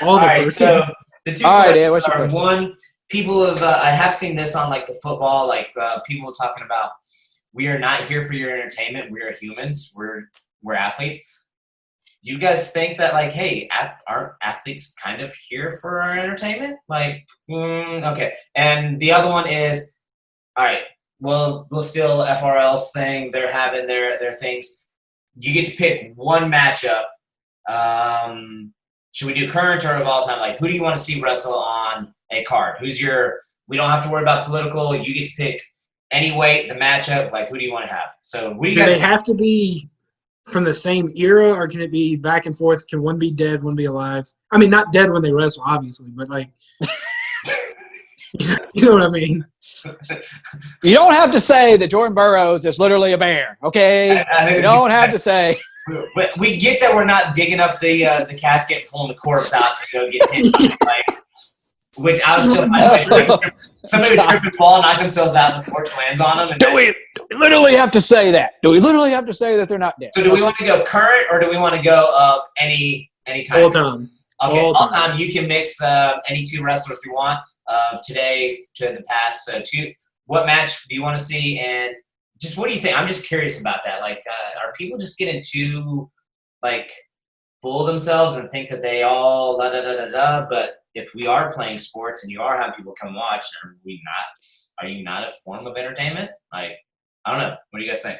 All right, so the two what's your are question? one. People have I have seen this on like the football, like people talking about we are not here for your entertainment. We are humans. We're athletes. You guys think that like, hey, aren't athletes kind of here for our entertainment? Like, okay. And the other one is, all right. Well, we'll still FRL's thing. They're having their things. You get to pick one matchup. Should we do current or of all time? Like, who do you want to see wrestle on a card? Who's your? We don't have to worry about political. You get to pick any weight, the matchup. Like, who do you want to have? So, what do you guys? They have to be from the same era, or can it be back and forth? Can one be dead, one be alive? I mean, not dead when they wrestle, obviously, but like, you know what I mean. You don't have to say that Jordan Burroughs is literally a bear, okay? You don't have to say. We get that we're not digging up the casket and pulling the corpse out to go get hit. Like, which I would somebody would trip and fall, knock themselves out, and the corpse lands on them. And do we literally have to say that? Do we literally have to say that they're not dead? So do we want to go current or do we want to go of any time? All time. Okay, all time. You can mix any two wrestlers you want of today to the past. So what match do you want to see? And just what do you think? I'm just curious about that. Like, are people just getting too, like, full of themselves and think that they all da-da-da-da-da? But if we are playing sports and you are having people come watch, are you not a form of entertainment? Like, I don't know. What do you guys think?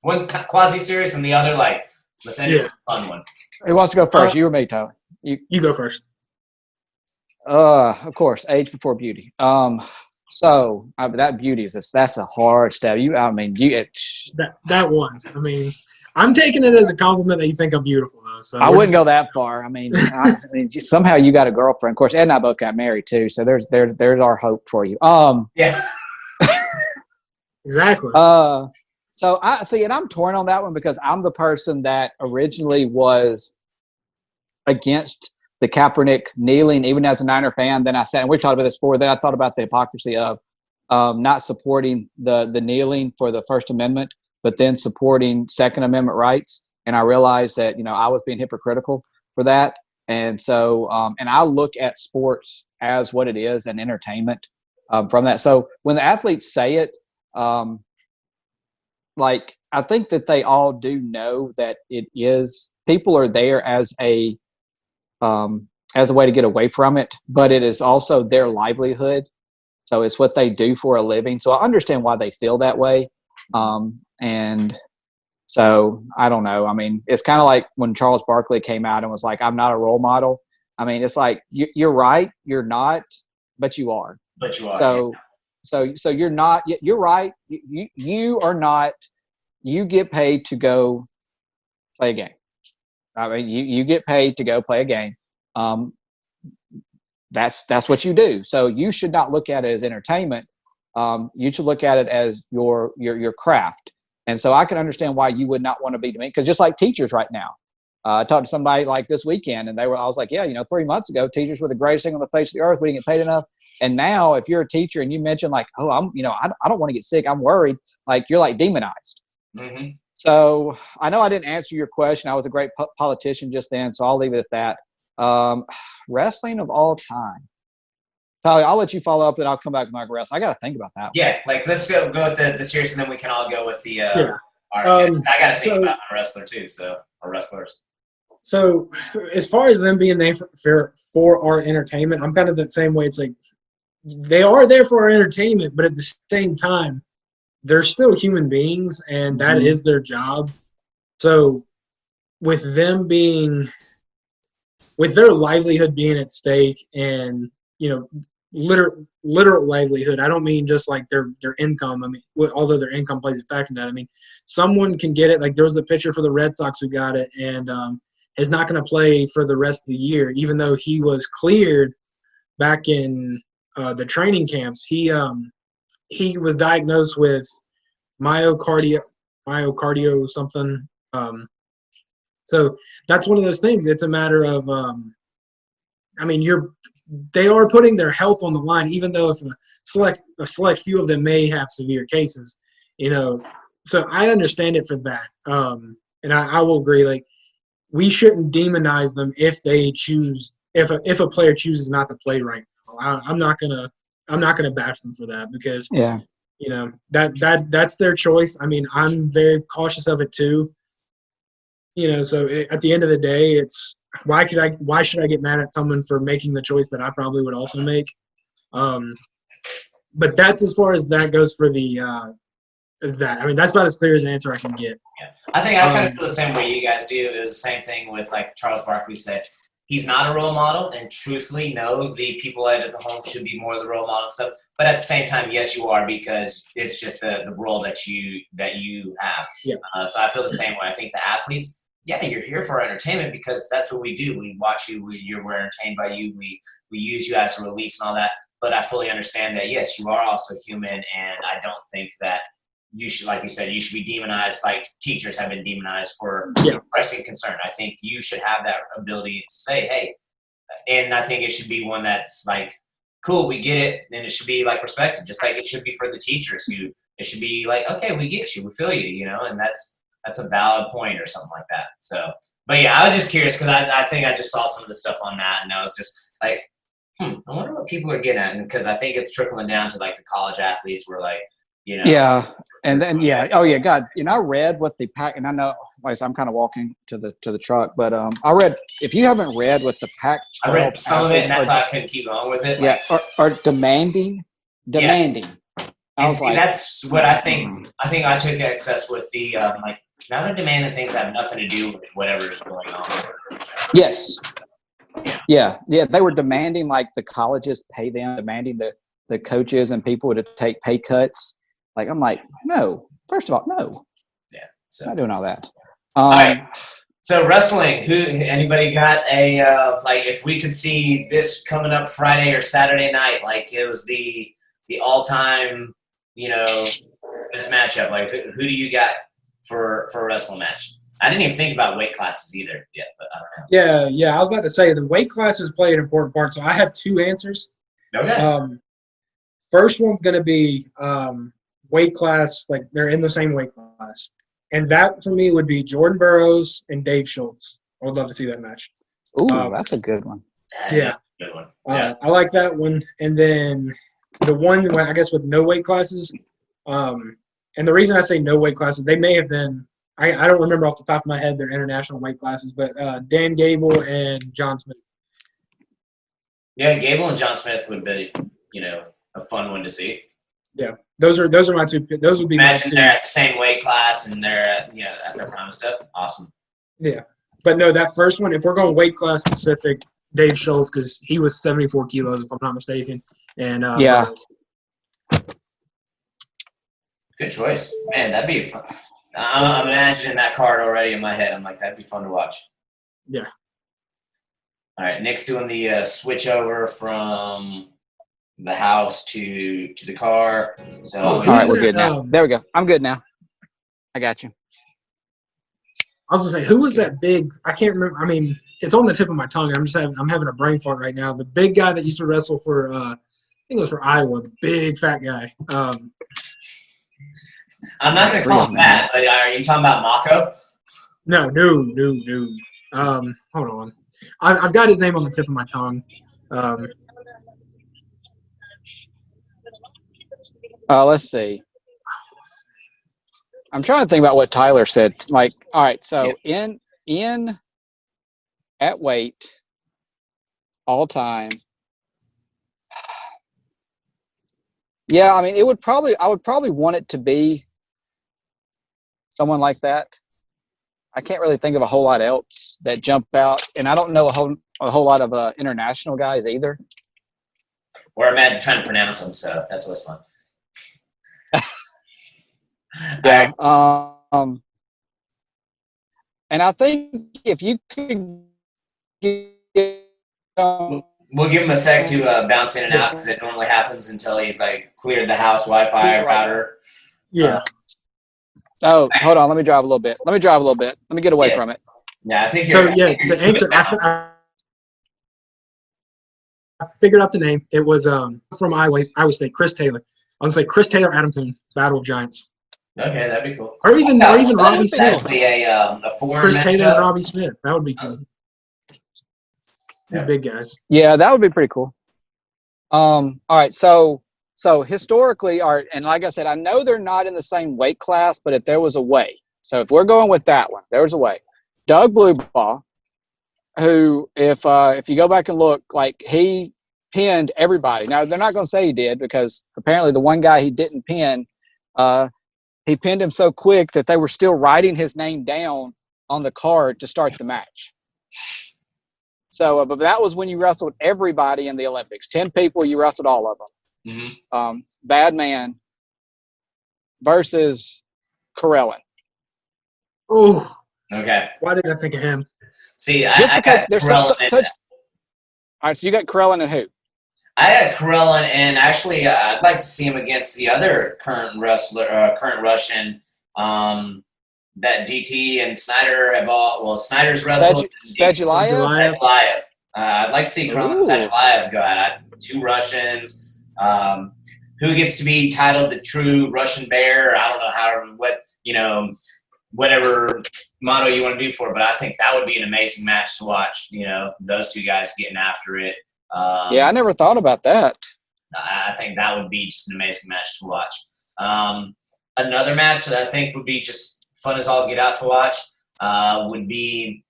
One's quasi-serious and the other, like, let's end it with a fun one. Who wants to go first? You or me, Tyler? You go first. Of course, age before beauty. So that beauty that's a hard step. That one. I mean, I'm taking it as a compliment that you think I'm beautiful, though. So I wouldn't go that far. I mean, somehow you got a girlfriend. Of course, Ed and I both got married too. So there's our hope for you. Yeah. Exactly. So and I'm torn on that one because I'm the person that originally was against the Kaepernick kneeling, even as a Niner fan. Then I said, and we've talked about this before, then I thought about the hypocrisy of not supporting the kneeling for the First Amendment, but then supporting Second Amendment rights. And I realized that, I was being hypocritical for that. And so, and I look at sports as what it is, an entertainment from that. So when the athletes say it, like, I think that they all do know that it is, people are there as a way to get away from it, but it is also their livelihood. So it's what they do for a living. So I understand why they feel that way. And so I don't know. I mean, it's kind of like when Charles Barkley came out and was like, I'm not a role model. I mean, it's like, you're right. You're not, but you are. But you are. So you're not, you're right. You are not, you get paid to go play a game. I mean, you get paid to go play a game. That's what you do. So you should not look at it as entertainment. You should look at it as your craft. And so I can understand why you would not want to be demeaned, because just like teachers right now, I talked to somebody like this weekend, and I was like, yeah, 3 months ago, teachers were the greatest thing on the face of the earth. We didn't get paid enough. And now, if you're a teacher and you mention like, oh, I don't want to get sick, I'm worried, like you're like demonized. Mm-hmm. So I know I didn't answer your question. I was a great politician just then, so I'll leave it at that. Wrestling of all time. Tyler, I'll let you follow up, and I'll come back with my wrestling. I got to think about that one. Yeah, like let's go with the serious, and then we can all go with the. Yeah. I got to think about a wrestler too, or wrestlers. So as far as them being there for our entertainment, I'm kind of the same way. It's like they are there for our entertainment, but at the same time, they're still human beings, and that is their job. So with them with their livelihood being at stake, and literal livelihood, I don't mean just like their income. I mean, although their income plays a factor in that. I mean, someone can get it. Like there was a pitcher for the Red Sox who got it, and is not going to play for the rest of the year, even though he was cleared back in the training camps. He was diagnosed with myocardio something. So that's one of those things. It's a matter of, they are putting their health on the line, even though if a select few of them may have severe cases, So I understand it for that. And I will agree. Like we shouldn't demonize them if they choose if a player chooses not to play right now. I'm not gonna bash them for that because that's their choice. I mean, I'm very cautious of it too. So at the end of the day, it's why should I get mad at someone for making the choice that I probably would also make? But that's as far as that goes for the as that. I mean, that's about as clear as an answer I can get. Yeah. I think I kind of feel the same way you guys do. It was the same thing with like Charles Barkley said. He's not a role model, and truthfully, no, the people at the home should be more the role model and stuff. But at the same time, yes, you are because it's just the role that you have. Yeah. So I feel the same way. I think to athletes, yeah, you're here for entertainment because that's what we do. We watch you. We're entertained by you. We use you as a release and all that. But I fully understand that, yes, you are also human, and I don't think that you should, like you said, you should be demonized like teachers have been demonized for expressing concern. I think you should have that ability to say, hey, and I think it should be one that's like, cool, we get it, and it should be like respected, just like it should be for the teachers who it should be like, okay, we get you, we feel you, and that's a valid point or something like that. So, but yeah, I was just curious because I think I just saw some of the stuff on that, and I was just like, I wonder what people are getting at, and because I think it's trickling down to like the college athletes where like, Yeah, and then oh yeah, God, I read what the Pac, and I know, like I'm kind of walking to the truck, but I read, if you haven't read what the Pac-12, I read some of it, and that's why I couldn't keep going with it. Yeah, are demanding. Yeah. I was like, that's what I think. I think I took excess with the like now they're demanding things that have nothing to do with whatever is going on. Yes. Yeah. They were demanding like the colleges pay them, demanding the coaches and people to take pay cuts. Like I'm like, no. First of all, no. Yeah. So not doing all that. All right. So wrestling. Anybody got a like? If we could see this coming up Friday or Saturday night, like it was the all-time, this matchup. Like who do you got for a wrestling match? I didn't even think about weight classes either yet, but I don't know. Yeah. I was about to say the weight classes play an important part. So I have two answers. Okay. First one's going to be weight class, like they're in the same weight class. And that for me would be Jordan Burroughs and Dave Schultz. I would love to see that match. Ooh, that's a good one. Yeah. Good one. Yeah. I like that one. And then the one, I guess, with no weight classes, and the reason I say no weight classes, they may have been, I don't remember off the top of my head their international weight classes, but Dan Gable and John Smith. Yeah, Gable and John Smith would be, a fun one to see. Yeah, those are my two. Those would be imagine my two. They're at the same weight class and they're at their prime and stuff. Awesome. Yeah, but no, that first one, if we're going weight class specific, Dave Schultz, because he was 74 kilos if I'm not mistaken, and good choice, man. That'd be fun. I'm imagining that card already in my head. I'm like, that'd be fun to watch. Yeah. All right, Nick's doing the switch over from the house to the car. So all right, we're good now. There we go. I'm good now. I got you. I was gonna say, who was that big? I can't remember. I mean, it's on the tip of my tongue. I'm having a brain fart right now. The big guy that used to wrestle for, I think it was for Iowa. The big fat guy. I'm not gonna call him that, but are you talking about Mako? No. Hold on. I've got his name on the tip of my tongue. Let's see. I'm trying to think about what Tyler said. Like, all right, so in at weight, all time. Yeah, I mean, I would probably want it to be someone like that. I can't really think of a whole lot else that jump out, and I don't know a whole lot of international guys either. Or I'm trying to pronounce them, so that's what's fun. Yeah. And I think if you could get we'll give him a sec to bounce in and out because it normally happens until he's like cleared the house Wi-Fi router. Yeah. Oh, hold on. Let me drive a little bit. Let me get away from it. Yeah, I think so. Yeah, to answer, I figured out the name. It was from Iowa State, Chris Taylor. I was gonna say Chris Taylor, Adam Coon, Battle of Giants. Okay, that'd be cool. Or even Robbie Smith. Actually, a foreign Chris Taylor and matchup. Robbie Smith. That would be cool. They're big guys. Yeah, that would be pretty cool. All right, so historically, and like I said, I know they're not in the same weight class, but if there was a way, so if we're going with that one, there was a way. Doug Bluebaugh, who, if you go back and look, like he pinned everybody. Now they're not going to say he did because apparently the one guy he didn't pin, he pinned him so quick that they were still writing his name down on the card to start the match. So, but that was when you wrestled everybody in the Olympics. 10 people, you wrestled all of them. Mm-hmm. Bad Man versus Karelin. Oh, okay. Why did I think of him? See, Just I because got there's Karelin such. All right, so you got Karelin and who? I got Karelin, and actually, I'd like to see him against the other current Russian. That DT and Snyder have all. Well, Snyder's wrestled. Sadulayev. I'd like to see Karelin and Sadulayev go at it. 2 Russians. Who gets to be titled the true Russian bear? I don't know whatever motto you want to do for it, but I think that would be an amazing match to watch. Those 2 guys getting after it. Yeah, I never thought about that. I think that would be just an amazing match to watch. Another match that I think would be just fun as all get out to watch would be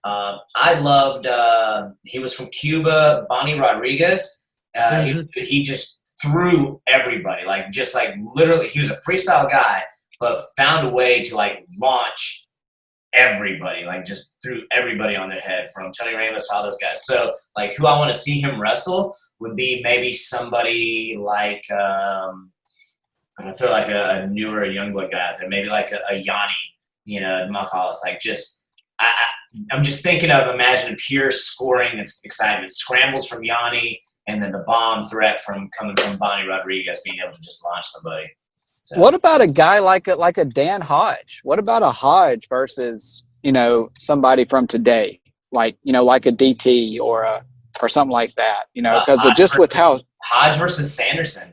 I loved he was from Cuba, Bonnie Rodriguez. He just threw everybody, literally he was a freestyle guy, but found a way to launch everybody, just threw everybody on their head, from Tony Ramos to all those guys. So who I want to see him wrestle would be maybe somebody I'm gonna throw a newer Youngblood guy out there, maybe a Yanni, Makalis. I'm just thinking of imagine pure scoring that's exciting. Scrambles from Yanni, and then the bomb threat coming from Bonnie Rodriguez being able to just launch somebody. So. What about a guy like a Dan Hodge? What about a Hodge versus somebody from today, like a DT or something like that? Because just with how Hodge versus Sanderson.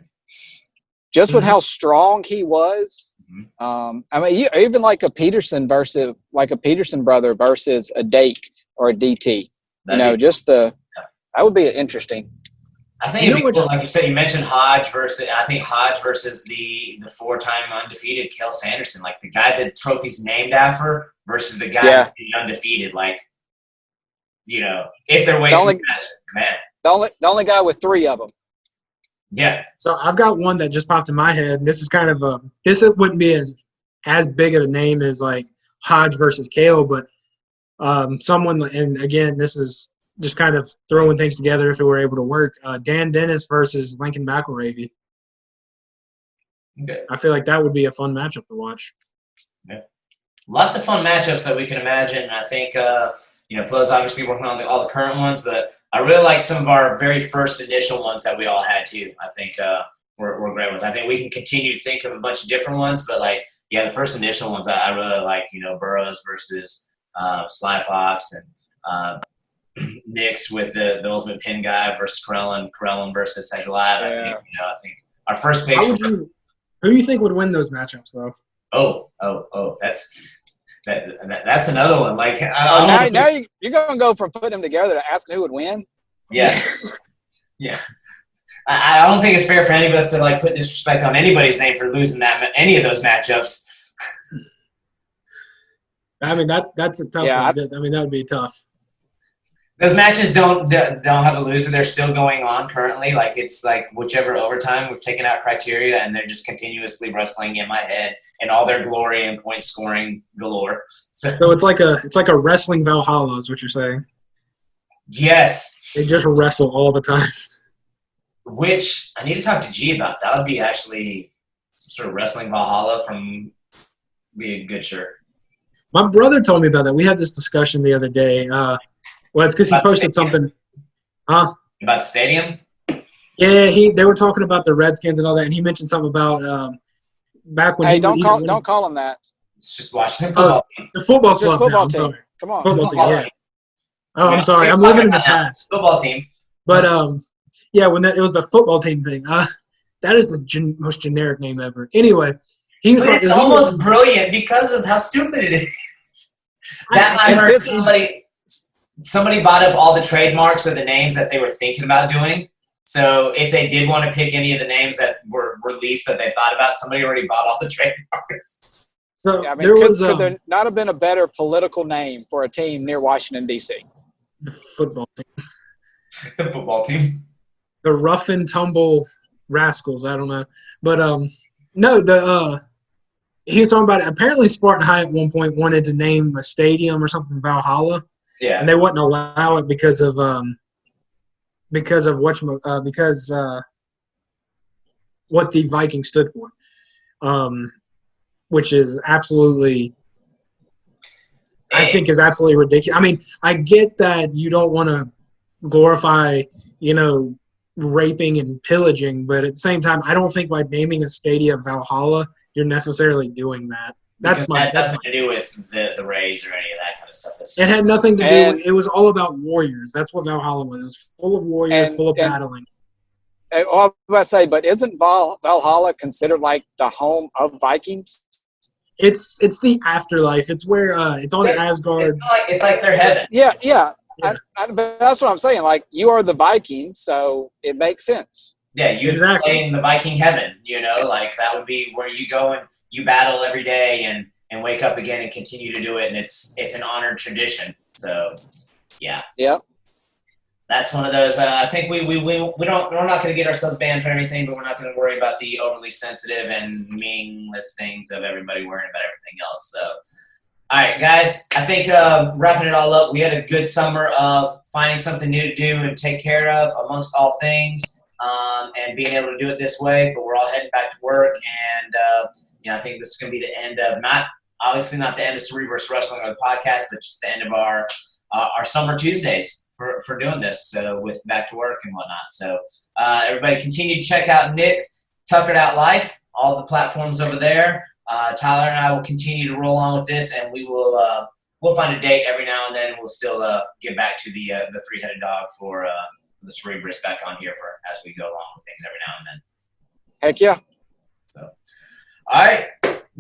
Just with how strong he was, even like a Peterson brother versus a Dake or a DT. That would be interesting. I think it'd be cool. Like you said, you mentioned Hodge versus the 4-time undefeated Kel Sanderson, the guy that the trophy's named after versus the guy that's undefeated. If they're wasting man. The only guy with 3 of them. Yeah. So I've got one that just popped in my head. And this is kind of this wouldn't be as big of a name as Hodge versus Kale, but someone, and again, this is just kind of throwing things together if it were able to work. Dan Dennis versus Lincoln McElravy. Okay. I feel like that would be a fun matchup to watch. Yeah. Lots of fun matchups that we can imagine. I think Flo's obviously working on all the current ones, but I really like some of our very first initial ones that we all had too. I think were great ones. I think we can continue to think of a bunch of different ones, but the first initial ones I really like. Burroughs versus Sly Fox, and Nix with the Ultimate Pin guy versus Karelin versus Sadulayev. Yeah. I think our first big. Who do you think would win those matchups though? Oh, that's another one. Now you're going to go from putting them together to asking who would win? Yeah. Yeah. I don't think it's fair for any of us to put disrespect on anybody's name for losing any of those matchups. I mean, that's a tough one. I mean, that would be tough. Those matches don't have a loser. They're still going on currently. It's whichever overtime, we've taken out criteria, and they're just continuously wrestling in my head in all their glory and point scoring galore. So it's like a wrestling Valhalla is what you're saying. Yes. They just wrestle all the time. Which I need to talk to G about. That would be actually some sort of wrestling Valhalla be a good shirt. My brother told me about that. We had this discussion the other day. Well, it's because he posted something. About the stadium? Yeah, they were talking about the Redskins and all that, and he mentioned something about back when. Hey, don't call him that. It's just Washington football team. The football club. Football team. Team. Come on. Football team. Yeah. Oh, I'm sorry. I'm living in the past. Football team. But when it was the football team thing. That is the most generic name ever. Anyway, He was but it's almost brilliant because of how stupid it is. I heard somebody bought up all the trademarks of the names that they were thinking about doing. So if they did want to pick any of the names that were released that they thought about, somebody already bought all the trademarks. So yeah, I mean, could there not have been a better political name for a team near Washington, D.C.? The football team. The football team. The rough and tumble rascals. I don't know. But no, he was talking about it. Apparently Spartan High at one point wanted to name a stadium or something Valhalla. Yeah. And they wouldn't allow it because of what the Vikings stood for. Which is absolutely, I think is absolutely ridiculous. I mean, I get that you don't want to glorify, raping and pillaging, but at the same time, I don't think by naming a stadium Valhalla, you're necessarily doing that. That had nothing to do with the raids or any of that kind of stuff. It had nothing to do with, it was all about warriors. That's what Valhalla was. It was full of warriors, full of battling. I was about to say, but isn't Valhalla considered like the home of Vikings? It's the afterlife. It's where it's on Asgard. It's like their heaven. Yeah. But that's what I'm saying. Like, you are the Vikings, so it makes sense. Yeah, you'd be in the Viking heaven. Like that would be where you go and you battle every day and wake up again and continue to do it, and it's an honored tradition. So, yeah. Yep. That's one of those. I think we're not going to get ourselves banned for everything, but we're not going to worry about the overly sensitive and meaningless things of everybody worrying about everything else. So, all right, guys, I think wrapping it all up, we had a good summer of finding something new to do and take care of amongst all things, and being able to do it this way. But we're all heading back to work, and I think this is going to be the end of obviously not the end of Cerebrus Wrestling or the podcast, but just the end of our summer Tuesdays. For doing this, so with back to work and whatnot. So everybody continue to check out Nick, Tuckered Out Life, all the platforms over there. Tyler and I will continue to roll on with this, and we will we'll find a date every now and then. We'll still get back to the three-headed dog for the Cerebrus back on here for as we go along with things every now and then. Heck yeah. So, all right.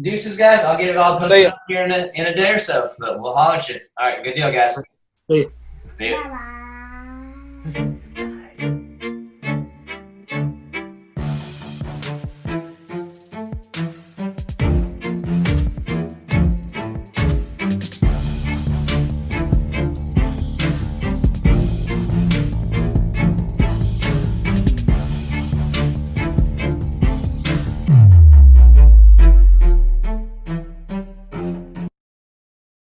Deuces, guys. I'll get it all posted up here in a day or so. But we'll holler at you. All right. Good deal, guys. See you. See you. Bye-bye.